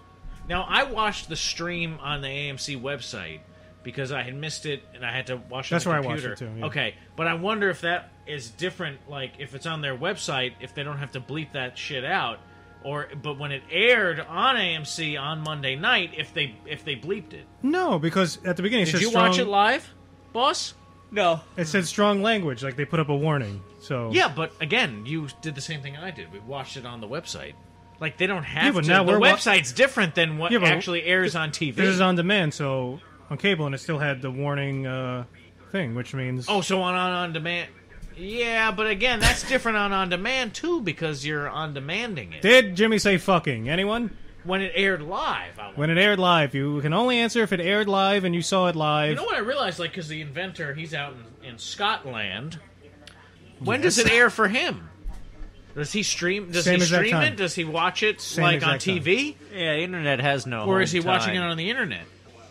Now, I watched the stream on the AMC website because I had missed it and I had to watch it That's on the where I watched computer. it too, yeah. Okay, but I wonder if that is different, like if it's on their website, if they don't have to bleep that shit out, but when it aired on AMC on Monday night, if they bleeped it. No, because at the beginning it Did said you strong, watch it live, boss? No. It said strong language, like they put up a warning. So Yeah, but again, you did the same thing I did. We watched it on the website. Like they don't have but to. now The we're website's different than what Yeah, but actually airs on TV. this is on demand, so on cable, and it still had the warning thing, which means Oh, so on demand. Yeah, but again, that's different on demand too because you're on demanding it. Did Jimmy say fucking? Anyone? When it aired live, When it aired live, you can only answer if it aired live and you saw it live. you know what I realized? Like, because the inventor, he's out in Scotland. When does it air for him? Does he stream? Does Same he exact stream time. it? Does he watch it Same like on exact time. TV, Yeah, the internet has no. or is he home watching it time. on the internet?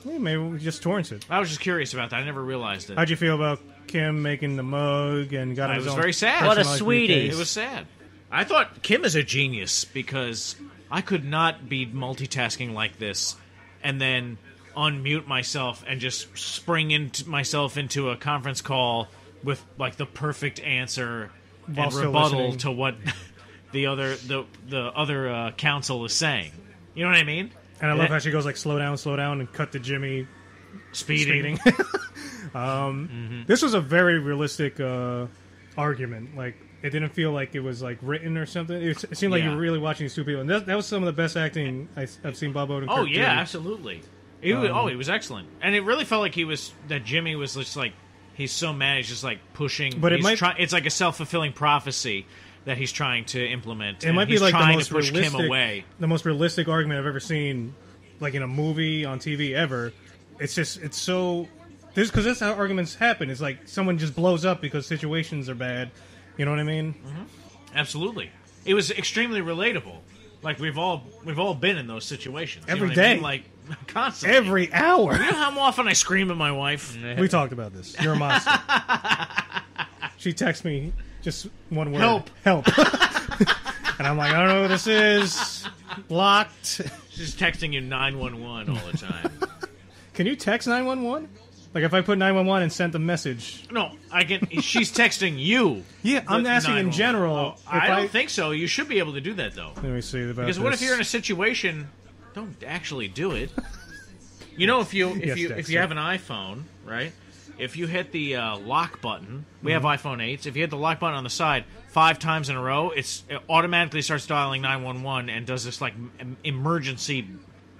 Yeah, maybe we just torrents it. I was just curious about that. I never realized it. How'd you feel about Kim making the mug and got I his was own very sad. What a personalized sweetie. briefcase? It was sad. I thought Kim is a genius because I could not be multitasking like this and then unmute myself and just spring myself into a conference call with like the perfect answer While and still rebuttal listening. to what the other counsel is saying. You know what I mean? And I love how she goes like slow down, and cut to Jimmy Speeding. speeding. This was a very realistic argument. Like it didn't feel like it was like written or something. It seemed like you Yeah. were really watching these two people, and that was some of the best acting I've seen Bob Odenkirk Oh do. yeah, absolutely. He was excellent, and it really felt like that Jimmy was just like he's so mad, he's just like pushing. But it he's might- it's like a self-fulfilling prophecy that he's trying to implement. It and might be he's like the trying most to push realistic, Kim away. the most realistic argument I've ever seen, like in a movie on TV ever. It's so this because that's how arguments happen. It's like someone just blows up because situations are bad. You know what I mean? Absolutely, it was extremely relatable. Like we've all been in those situations you know Every what I day. mean? Like constantly. Every hour. You know how often I scream at my wife? We talked about this. You're a monster. She texts me just one word. Help. Help. And I'm like, I don't know what this is. Blocked. She's texting you 911 all the time. Can you text 911? Like if I put 911 and sent a message. No, I can. She's texting you. Yeah, I'm the asking in 911. general. Oh, if I don't think so. You should be able to do that though. Let me see about Because what if this. you're in a situation? Don't actually do it. You know, if you Yes, if you Dexter. have an iPhone, right? If you hit the lock button, we Mm-hmm. have iPhone 8s. If you hit the lock button on the side 5 times in a row, it automatically starts dialing 911 and does this like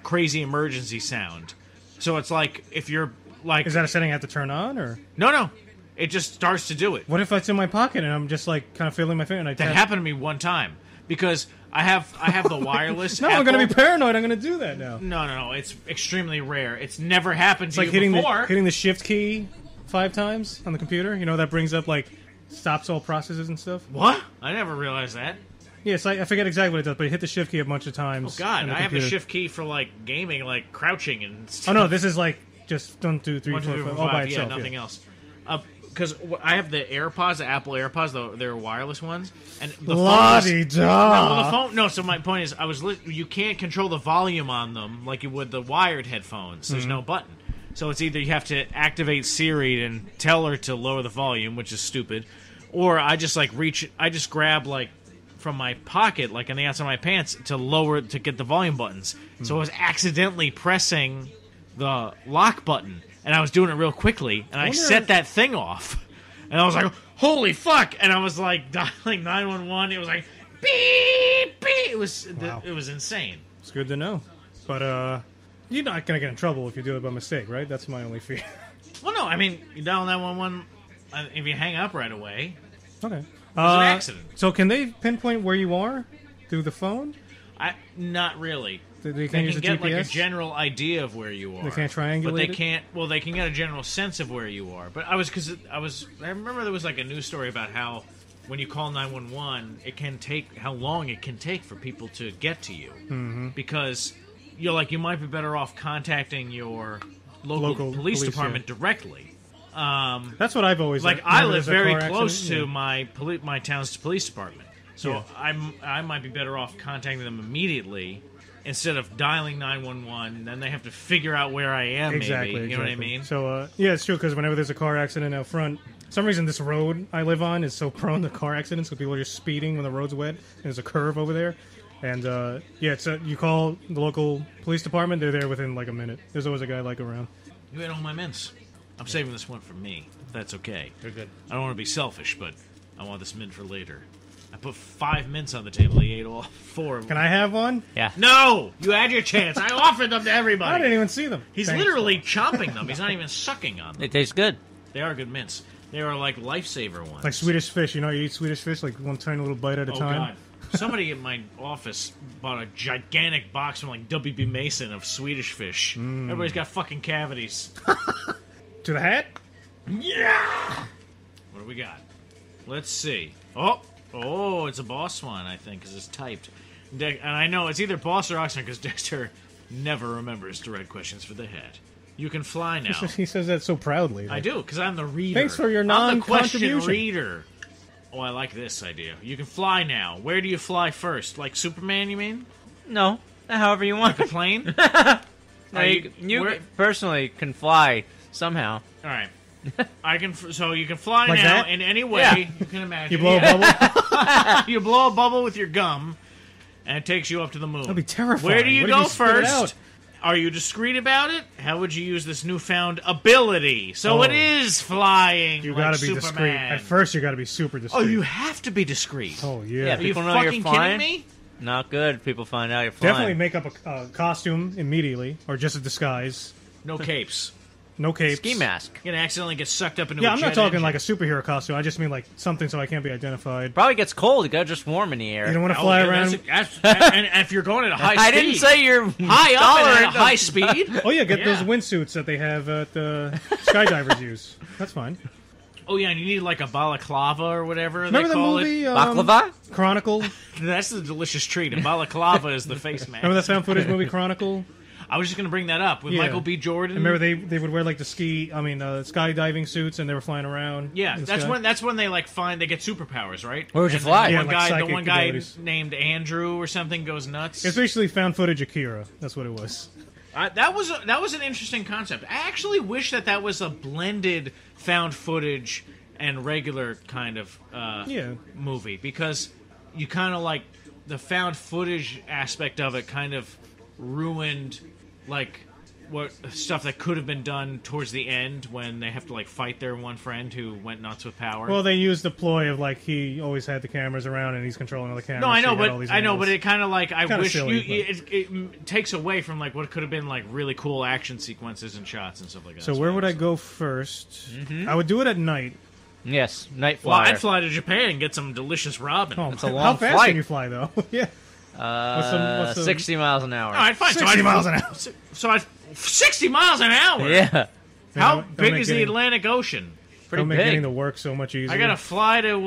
crazy emergency sound. So it's like if you're like Is that a setting I have to turn on, or no, it just starts to do it. what if it's in my pocket and I'm just like kind of feeling my finger and I That tap? happened to me one time because I have the wireless. No, I'm going to Apple. be paranoid. I'm going to do that now. No. It's extremely rare. It's never happened to It's like you hitting before. the shift key 5 times on the computer. You know that brings up like stops all processes and stuff. What? I never realized that. Yeah, it's like I forget exactly what it does, but you hit the shift key a bunch of times. Oh God, on the I have a computer. shift key for like gaming, like crouching and Oh stuff. no, this is like Just don't do 3, 1, 2, 4, 3, 5. 4, All by 5, itself. yeah, nothing else. Because I have the AirPods, the Apple AirPods, they're wireless ones, and the phone was- No, well, the phone. No, so my point is, you can't control the volume on them like you would the wired headphones. There's no button, so it's either you have to activate Siri and tell her to lower the volume, which is stupid, or I just grab like from my pocket, like on the outside of my pants, to get the volume buttons. So I was accidentally pressing the lock button, and I was doing it real quickly, and I set that thing off, and I was like, "Holy fuck!" And I was like dialing 911. It was like beep beep. It was insane. It's good to know. But you're not going to get in trouble if you do it by mistake, right? That's my only fear. Well, no, I mean you dial 911 if you hang up right away. Okay. It was an accident. So can they pinpoint where you are through the phone? Not really. They They can use can a get GPS? like a general idea of where you are. They can't triangulate but they it? can't. Well, they can get a general sense of where you are. But I remember there was like a news story about how when you call 911, it can take how long it can take for people to get to you because you might be better off contacting your local police department directly. That's what I've always Like whenever I live there's a very car close accident, to my town's police department, so Yeah. I might be better off contacting them immediately instead of dialing 911. Then they have to figure out where I am. Exactly. Maybe you know what I exactly. mean? So yeah, it's true because whenever there's a car accident out front, for some reason this road I live on is so prone to car accidents because people are just speeding when the road's wet. And there's a curve over there, and you call the local police department, they're there within like a minute. There's always a guy like around. You ate all my mints. I'm saving this one for me. If that's okay. You're good. I don't want to be selfish, but I want this mint for later. I put 5 mints on the table. He ate all 4 of them. Can I have one? Yeah. No! You had your chance. I offered them to everybody. I didn't even see them. He's Thanks. literally chomping them. He's not even sucking on them. They taste good. They are good mints. They are like lifesaver ones. Like Swedish fish. You know, you eat Swedish fish like one tiny little bite at a Oh time. god. Somebody in my office bought a gigantic box from like WB Mason of Swedish fish. Everybody's got fucking cavities. To the hat? Yeah. What do we got? Let's see. Oh, it's a boss one, I think, because it's typed. And I know it's either boss or Oxnard because Dexter never remembers direct questions for the head. You can fly now. He says that so proudly. I do, because I'm the reader. Thanks for your I'm the question non-contribution. reader. Oh, I like this idea. You can fly now. Where do you fly first? Like Superman, you mean? No, however you want. The plane? No, Are you where- personally can fly somehow. All right. I can. So you can fly Like now that? in any way Yeah. you can imagine. You blow a bubble? You blow a bubble with your gum, and it takes you up to the moon. That'd be terrifying. Where do you What if go you spit it out? first? Are you discreet about it? How would you use this newfound ability? So Oh. it is flying. You like gotta be Superman. discreet. At first, you gotta be super discreet. Oh, you have to be discreet. Oh, Yeah, yeah. Are you people know you're fucking flying. kidding me? Not good. People find out you're flying. Definitely make up a costume immediately, or just a disguise. No capes. No capes. Ski mask. You're gonna accidentally get sucked up into Yeah, a I'm jet not talking engine. like a superhero costume. I just mean like something so I can't be identified. Probably gets cold. You gotta just warm in the air. You don't want to Oh, fly yeah, around. and if you're going at a high speed, I didn't say you're high up and at a tolerant of- high speed. Oh yeah, get Yeah. those windsuits that they have at the skydivers use. That's fine. Oh yeah, and you need like a balaclava or whatever Remember they the call movie it. Baklava? Chronicle? That's the delicious treat. A balaclava is the face mask. Remember that found footage movie Chronicle? I was just gonna bring that up with Yeah. Michael B. Jordan. Remember they would wear like the skydiving suits and they were flying around. Yeah, in the that's sky? when they like they get superpowers, right? Where would you And fly? The Yeah, one like guy, the psychic one guy abilities. named Andrew or something goes nuts. It's basically found footage Akira. That's what it was. That was an interesting concept. I actually wish that was a blended found footage and regular kind of Yeah. movie because you kind of like the found footage aspect of it kind of ruined like what stuff that could have been done towards the end when they have to like fight their one friend who went nuts with power. Well, they used the ploy of like he always had the cameras around and he's controlling all the cameras. no, I so know, he had all these but angles. it kind of like I Kinda wish silly, it takes away from like what could have been like really cool action sequences and shots and stuff like that. So That's where why would I was- go first? I would do it at night. Yes, night Well, flyer. I'd fly to Japan and get some delicious ramen. Oh, That's a how long fast flight. can you fly though? Yeah. what's the- 60 miles an hour. All right, fine. 60 miles an hour. So I 60 miles an hour. Yeah, How Don't big make is the getting- Atlantic Ocean? pretty Don't make big. getting the work so much easier. I gotta fly to. You're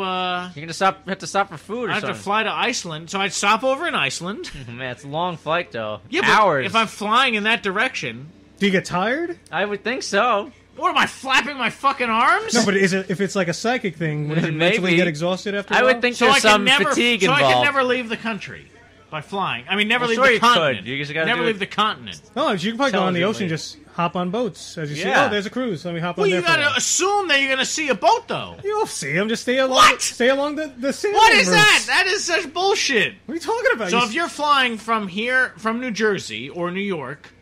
gonna have to stop for food or I have to something. fly to Iceland, so I'd stop over in Iceland. Man, it's a long flight though. Yeah, but Hours. if I'm flying in that direction, Do you get tired? I would think so. What am I flapping my fucking arms? No, but if it's like a psychic thing, would you mentally Maybe. get exhausted after a I while? would think so there's I can some never, fatigue so involved. I can never leave the country by flying. I mean, never Well, leave sure the you continent. could. You just gotta never do leave it- the continent. No, you can probably go on the ocean, Intelligently. just hop on boats as you see. Yeah. Oh, there's a cruise. Let me hop Well, on there. you for a gotta while. assume that you're gonna see a boat, though. You'll see them. Just stay along. What? Stay along the sailing What is routes. that? That is such bullshit. What are you talking about? So You if you're flying from here, from New Jersey or New York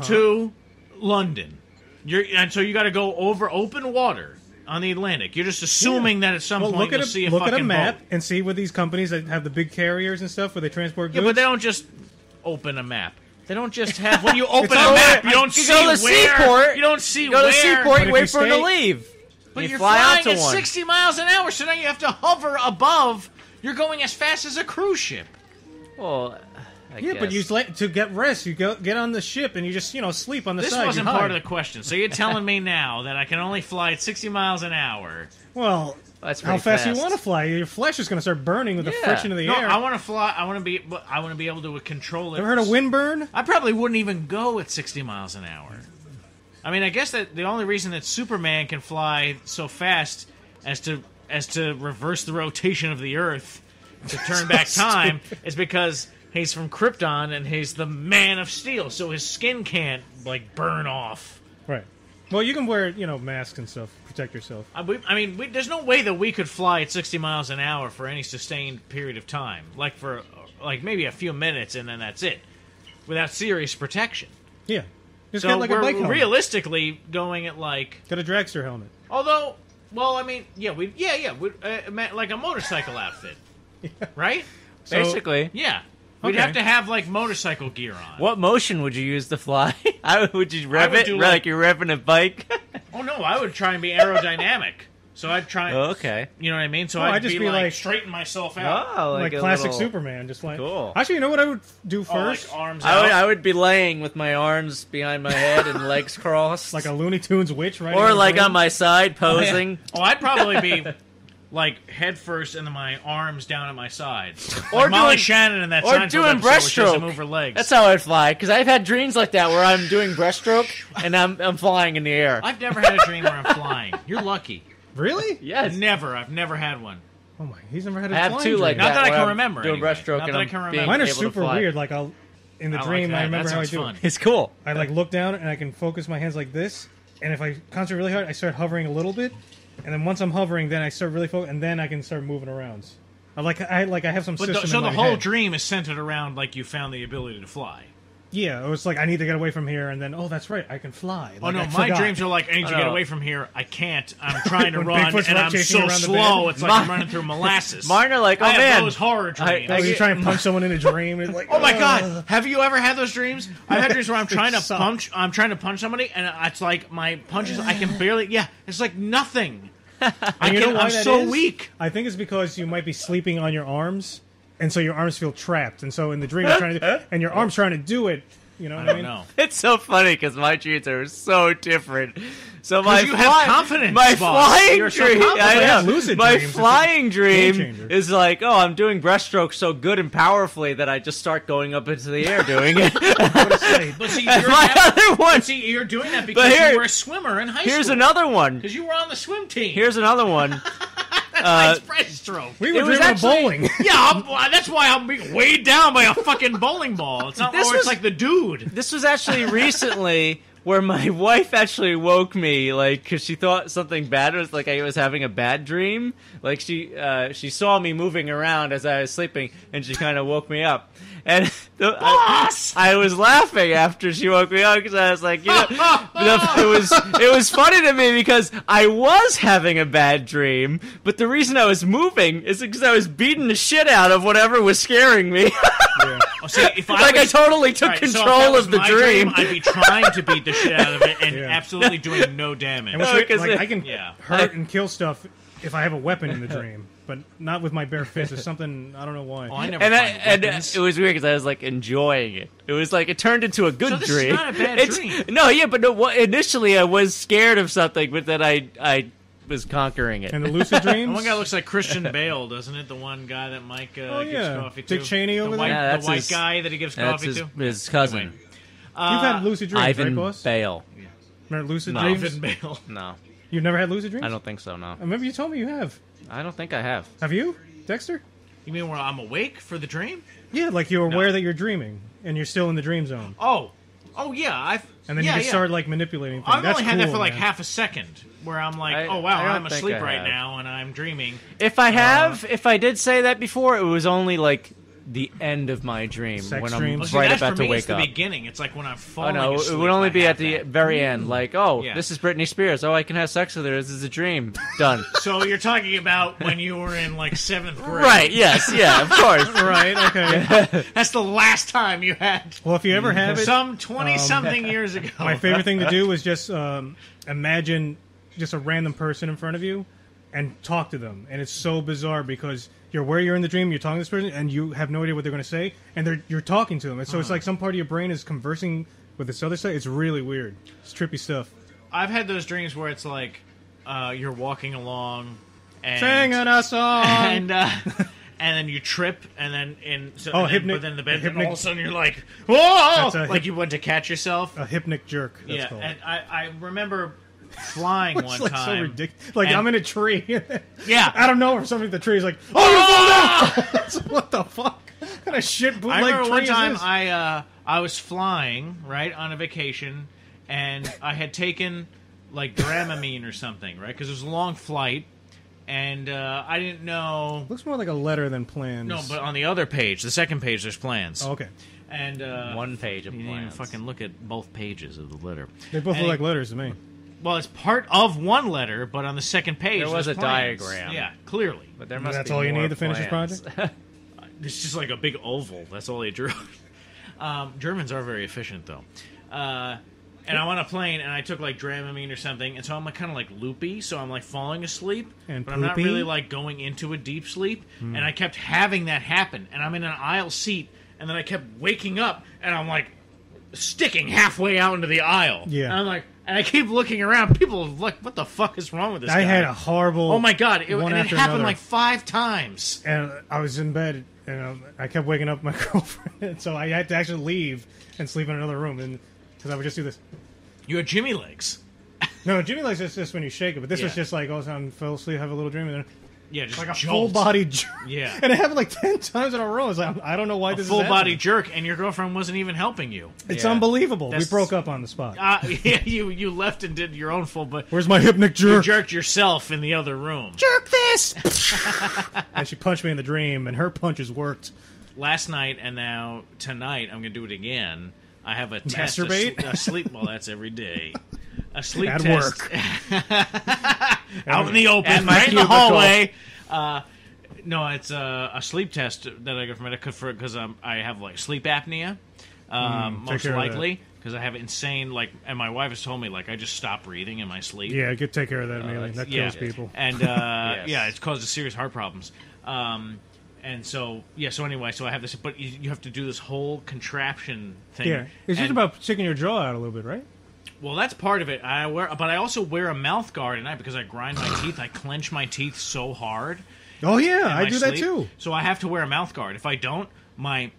to London, and so you got to go over open water on the Atlantic. You're just assuming that at some point look you'll at see a look fucking at a map boat. and see what these companies that have the big carriers and stuff where they transport Yeah, goods. but they don't just open a map. They don't just have. When you open a all map, right. you don't You see go to the where. seaport. You don't see Go to where. the seaport, But you if wait you for him to stay- leave. But you you're fly out flying to at one. 60 miles an hour, so now you have to hover above. You're going as fast as a cruise ship. Well, I Yeah, guess. but you to get rest, you get on the ship and you just sleep on the This side. wasn't you part of hide. the question. So you're telling me now that I can only fly at 60 miles an hour. Well, That's how pretty fast do you fast. want to fly? Your flesh is going to start burning with the Yeah. friction of the No, air. I want to fly. I want to be able to control it. Ever heard of wind burn? I probably wouldn't even go at 60 miles an hour. I mean, I guess that the only reason that Superman can fly so fast as to reverse the rotation of the Earth to turn back time is because he's from Krypton and he's the Man of Steel, so his skin can't burn off. Right. Well, you can wear masks and stuff, protect yourself. I mean, there's no way that we could fly at 60 miles an hour for any sustained period of time, for maybe a few minutes and then that's it, without serious protection. Yeah. Just So get like a we're bike helmet. realistically going at Get a dragster helmet. although, well, I mean, like a motorcycle outfit, right? Basically. Yeah, we'd Okay. have to have motorcycle gear on. What motion would you use to fly? How would you rev would it do, like you're revving a bike? Oh no, I would try and be aerodynamic. So I'd try. Oh, okay. You know what I mean? So Oh, I'd I'd just be be like- straighten myself out. Oh, Like a classic little- Superman, just like Cool. Actually, you know what I would do Oh, first? arms I out. would be laying with my arms behind my head and legs crossed. Like a Looney Tunes witch, right? or like on my side posing. Oh, I'd probably be head first and then my arms down at my sides. Or Like Molly doing- Shannon in that or Seinfeld doing episode where she doesn't breaststroke. move her legs. That's how I'd fly. Because I've had dreams like that where I'm doing breaststroke and I'm flying in the air. I've never had a dream where I'm flying. You're lucky. Really? Yes. I've never had one. Oh my, he's never had a I have flying two like dream. Not that I where can I'm remember, Doing anyway. breaststroke Not and that I I'm can remember. being Mine are able to super fly. weird. Like in the I like dream, that. I remember That how I sounds do fun. it. It's cool. I look down and I can focus my hands like this, and if I concentrate really hard, I start hovering a little bit, and then once I'm hovering, then I start really focusing, and then I can start moving around. I have some But system so in the my whole head. dream is centered around you found the ability to fly. Yeah, it was like I need to get away from here, and then that's right, I can fly. Oh Like, no, I my forgot. dreams are I need to get no. away from here. I can't. I'm trying to When run, Bigfoot's and I'm chasing so around the slow. bed. It's like I'm running through molasses. Mine are like, oh I have man. those horror dreams. Oh, you try and punch someone in a dream. And like, Oh my god! Have you ever had those dreams? I've had dreams where I'm trying to suck. punch. I'm trying to punch somebody, and it's like my punches. I can barely. Yeah, it's like nothing. And you know why I'm that so is? weak. I think it's because you might be sleeping on your arms, and so your arms feel trapped, and so in the dream you're trying to, and your arm's trying to do it. You know what I mean? No. It's so funny because my dreams are so different. So my you have confidence, my boss. flying You're so dream, confident. I know. Yeah, lucid my dreams. flying It's a dream game changer. is like, oh, I'm doing breaststroke so good and powerfully that I just start going up into the air doing it. But see, And my other one. see, you're doing that because here- you were a swimmer in high Here's school. another one. Because you were on the swim team. Here's another one. That's breaststroke. We were It was dreaming actually- of bowling. Yeah, that's why I'm being weighed down by a fucking bowling ball. It's not This or it's was- like the dude. This was actually recently where my wife actually woke me, because she thought something bad was, I was having a bad dream. She saw me moving around as I was sleeping, and she kind of woke me up. And I was laughing after she woke me up because I was like, it was funny to me because I was having a bad dream, but the reason I was moving is because I was beating the shit out of whatever was scaring me. Oh, see, if I I was, totally took Right, so if control that was of the my dream. I'd be trying to beat the shit out of it and Yeah. absolutely doing no damage. And what's No, weird, because I can yeah. hurt and kill stuff if I have a weapon in the dream, but not with my bare fist. It's something I don't know why. Oh, I never And, find weapons. it was weird because I was enjoying it. It was it turned into a good So this is dream. not a bad dream. No, yeah, but no, initially I was scared of something, but then I was conquering it. And the lucid The dreams. one guy looks like Christian Bale, doesn't it? The one guy that Mike gives yeah. coffee to. Dick Cheney over the there? white, Yeah, the that's white his- guy that he gives That's coffee to. his cousin. Anyway. You've had lucid dreams, Ivan right, boss? Bale. Remember lucid No. dreams? Ivan Bale. No, You've never had lucid dreams? I don't think so. No, I remember you told me you have. I don't think I have. Have you, Dexter? You mean where I'm awake for the dream? Yeah, like you're aware that you're dreaming and you're still in the dream zone, Oh yeah. and then yeah, you just yeah. start like manipulating things. I've That's only had that cool, for like man. half a second, where I'm like, I oh wow, don't I'm think asleep I right have. now and I'm dreaming. If I have, if I did say that before, it was only like the end of my dream Sex when I'm dreams? Well, see, right that's about for to me, wake it's the up. beginning. It's like when I'm Oh falling no, asleep. it would only I be have at the that. very end. Like, oh, Yeah. this is Britney Spears. Oh, I can have sex with her. This is a dream. Done. So you're talking about when you were in like 7th grade. Right? Yes. Yeah. Of course. Right, okay. That's the last time you had Well, if you ever have it, some 20-something years ago. my favorite thing to do was just imagine just a random person in front of you and talk to them. And it's so bizarre because you're where you're in the dream, you're talking to this person, and you have no idea what they're going to say, and you're talking to them. And so it's like some part of your brain is conversing with this other side. It's really weird. It's trippy stuff. I've had those dreams where it's like you're walking along and Singing a song! and then you trip and then but then the bed and all of a sudden you're like whoa, That's a like you went to catch yourself. A hypnic jerk, that's Yeah, called. and I remember flying It's one like time. so ridiculous. Like And- I'm in a tree. Yeah. I don't know if something in the tree is like, oh, you fall down! What the fuck? What kind of shit I bootleg remember tree one is time this? I was flying right on a vacation, and I had taken like Dramamine or something, right? Because it was a long flight, and I didn't know. Looks more like a letter than plans. No, but on the other page, the second page, there's plans. Oh, okay. And One page of you didn't even plans. fucking look at both pages of the letter. They both And look like letters to me. Well, it's part of one letter, but on the second page There was there's a plans. diagram. Yeah, clearly. But there must That's be all you more need to finish this plans. project? It's just like a big oval. That's all they drew. Germans are very efficient, though. And I'm on a plane, and I took like Dramamine or something, and so I'm like kind of like loopy, so I'm like falling asleep, And but I'm not poopy? really like going into a deep sleep. And I kept having that happen, and I'm in an aisle seat, and then I kept waking up, and I'm like sticking halfway out into the aisle. Yeah. And I'm like, and I keep looking around. People are like, "What the fuck is wrong with this I guy?" had a horrible. Oh my god! It, one and it after happened another. like 5 times. And I was in bed, and I kept waking up my girlfriend, and so I had to actually leave and sleep in another room, and because I would just do this. You had Jimmy legs. No, Jimmy legs is just when you shake it, but this was Yeah. just like, I fell asleep, have a little dream, and then Yeah, just like a jolt. full body jerk. Yeah. And it happened like 10 times in a row. It's like, I don't know why this full is body happening. jerk, and your girlfriend wasn't even helping you. It's Yeah. unbelievable. That's- We broke up on the spot. Yeah, you left and did your own full, but Where's my hypnic you jerk? jerked yourself in the other room. Jerk this! And she punched me in the dream, and her punches worked. Last night and now tonight, I'm going to do it again. I have a test. Masturbate? A sleep. Well, that's every day. A sleep At test. work. Out in the open, At my right in the cubicle. hallway. No, it's a sleep test that I go from because I have like sleep apnea. Most care of that. likely because I have insane and my wife has told me like I just stop breathing in my sleep. Yeah, take care of that immediately. That kills people. And Yes. yeah, it's caused serious heart problems. And so so anyway, so I have this, but you have to do this whole contraption thing. Yeah, it's just And- about sticking your jaw out a little bit, right? well, that's part of it. But I also wear a mouth guard at night because I grind my teeth. I clench my teeth so hard. Oh yeah, in I my do that sleep. too. So I have to wear a mouth guard. If I don't, my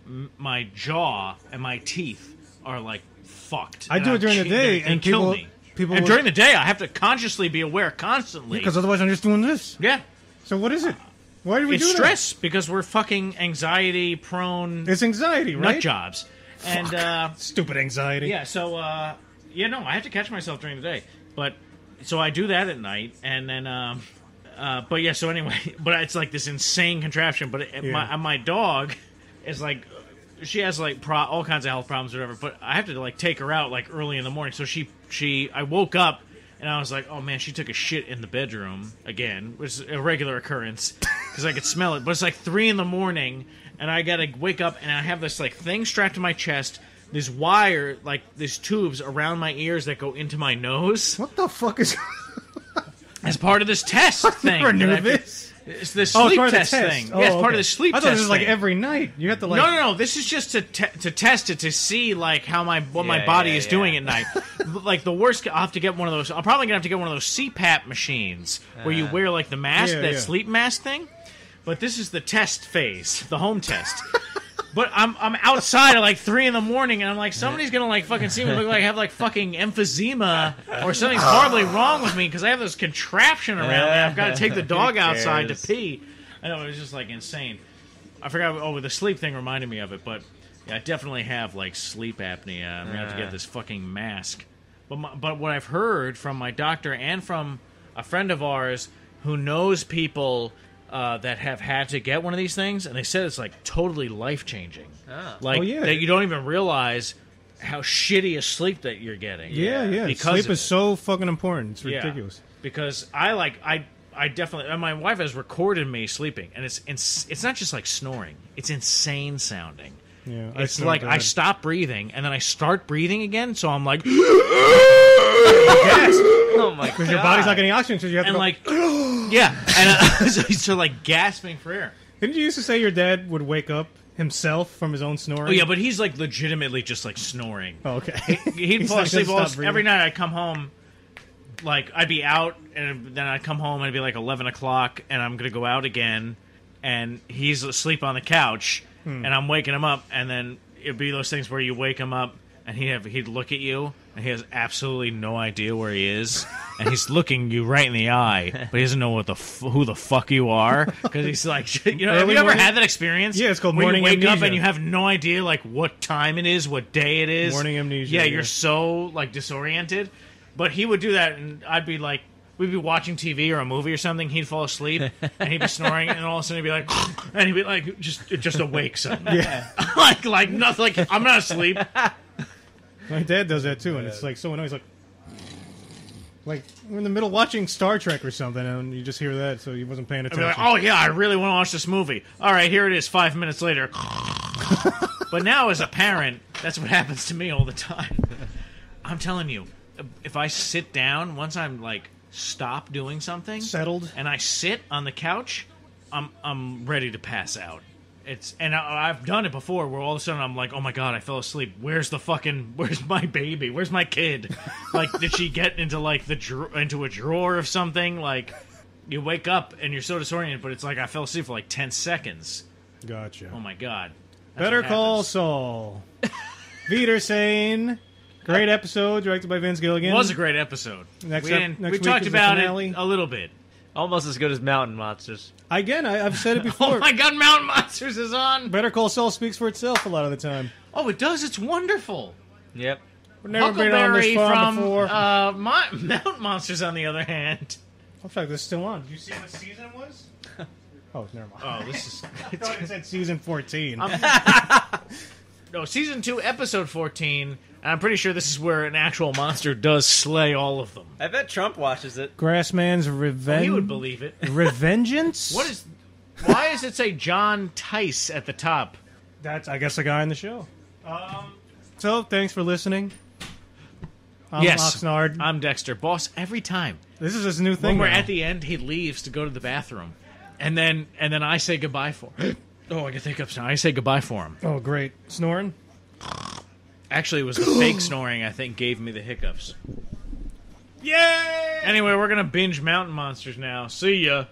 jaw and my teeth are like fucked. I do it during the day, they and kill people me. And will- during the day, I have to consciously be aware constantly. Because otherwise, I'm just doing this. Yeah. So what is it? Why do we It's do stress because we're fucking anxiety prone that? It's anxiety, nut right? jobs. And Stupid anxiety. yeah, so I have to catch myself during the day. But so I do that at night, and then but yeah, so anyway, but it's like this insane contraption. But my dog is like, she has like all kinds of health problems or whatever. But I have to like take her out like early in the morning. So I woke up. And I was like, oh, man, she took a shit in the bedroom again, which is a regular occurrence because I could smell it. But it's like 3 in the morning, and I got to wake up, and I have this like thing strapped to my chest, this wire, like these tubes around my ears that go into my nose What the fuck is? as part of this test thing. Never knew that I have to- this. It's this Oh, it's sleep part of the test test. thing. Oh, Yeah, it's part okay. of the sleep I test thought this was like thing. every night. You have to like. No. This is just to test it to see like how my Yeah, body yeah, is yeah. doing at night. Like the worst, I'll have to get one of those. I'm probably gonna have to get one of those CPAP machines where you wear like the mask, Yeah, that yeah. sleep mask thing. But this is the test phase, the home test. But I'm outside at like 3 in the morning, and I'm like, somebody's gonna like fucking see me look like I have like fucking emphysema or something's horribly wrong with me because I have this contraption around me. I've got to take the dog outside to pee. I know, it was just like insane. I forgot. Oh, the sleep thing reminded me of it, but yeah, I definitely have like sleep apnea. I'm gonna have to get this fucking mask. But what I've heard from my doctor and from a friend of ours who knows people that have had to get one of these things, and they said it's like totally life changing. Like that you don't even realize how shitty a sleep that you're getting. Yeah. Because Sleep is so fucking important. It's ridiculous. Because I definitely, and my wife has recorded me sleeping, and it's not just like snoring; it's insane sounding. Yeah, It's like I stop breathing, and then I start breathing again, so I'm like, Oh my god! Because your body's not getting oxygen, so you have to and go. like, yeah, and so like gasping for air. Didn't you used to say your dad would wake up himself from his own snoring? Oh yeah, but he's like legitimately just like snoring. Oh, okay. He'd He's fall not gonna asleep stop breathing. every night. I'd come home, like I'd be out, and then I'd come home and it'd be like 11 o'clock, and I'm gonna go out again, and he's asleep on the couch, and I'm waking him up, and then it'd be those things where you wake him up, and he'd look at you, and he has absolutely no idea where he is, and he's looking you right in the eye, but he doesn't know who the fuck you are, because he's like, you know, have Early you ever morning- had that experience? Yeah, it's called where morning you wake up amnesia. and you have no idea like what time it is, what day it is. Morning amnesia, Yeah, yeah. you're so like disoriented. But he would do that, and I'd be like, we'd be watching TV or a movie or something. He'd fall asleep, and he'd be snoring, and all of a sudden he'd be like, and he'd be like, just awake suddenly. Yeah. like nothing. Like I'm not asleep. My dad does that too, and it's like so annoying. He's like we're in the middle watching Star Trek or something, and you just hear that, so he wasn't paying I'd attention. be like, oh yeah, I really want to watch this movie. All right, here it is. 5 minutes later. But now, as a parent, that's what happens to me all the time. I'm telling you, if I sit down, once I'm like stop doing something, Settled. and I sit on the couch, I'm ready to pass out. I've done it before where all of a sudden I'm like, oh my god, I fell asleep. Where's my baby? Where's my kid? Like, did she get into like into a drawer of something? Like, you wake up and you're so disoriented, but it's like I fell asleep for like 10 seconds. Gotcha. Oh my god. That's Better what Call happens. Saul. Wiedersehen. Great episode, directed by Vince Gilligan. It was a great episode. Next we up- didn't- next we week talked is the about finale. it a little bit. Almost as good as Mountain Monsters. Again, I've said it before. Oh my god, Mountain Monsters is on. Better Call Saul speaks for itself a lot of the time. Oh, it does. It's wonderful. Yep. We've never been on this Huckleberry farm from before. Mountain Monsters, on the other hand. In fact, this is still on. Did you see what season it was? Oh, never mind. Oh, this is I thought it said season 14. no season 2, episode 14. And I'm pretty sure this is where an actual monster does slay all of them. I bet Trump watches it. Grassman's Revenge. He would believe it. Revengeance? What is? Why does it say John Tice at the top? That's, I guess, a guy in the show. So, thanks for listening. I'm Yes. Oxnard. I'm Dexter. Boss, every time. This is his new thing When we're now. at the end, he leaves to go to the bathroom. And then I say goodbye for him. Oh, I get hiccups now. I say goodbye for him. Oh, great. Snoring? Actually, it was the fake snoring, I think, gave me the hiccups. Yay! Anyway, we're going to binge Mountain Monsters now. See ya.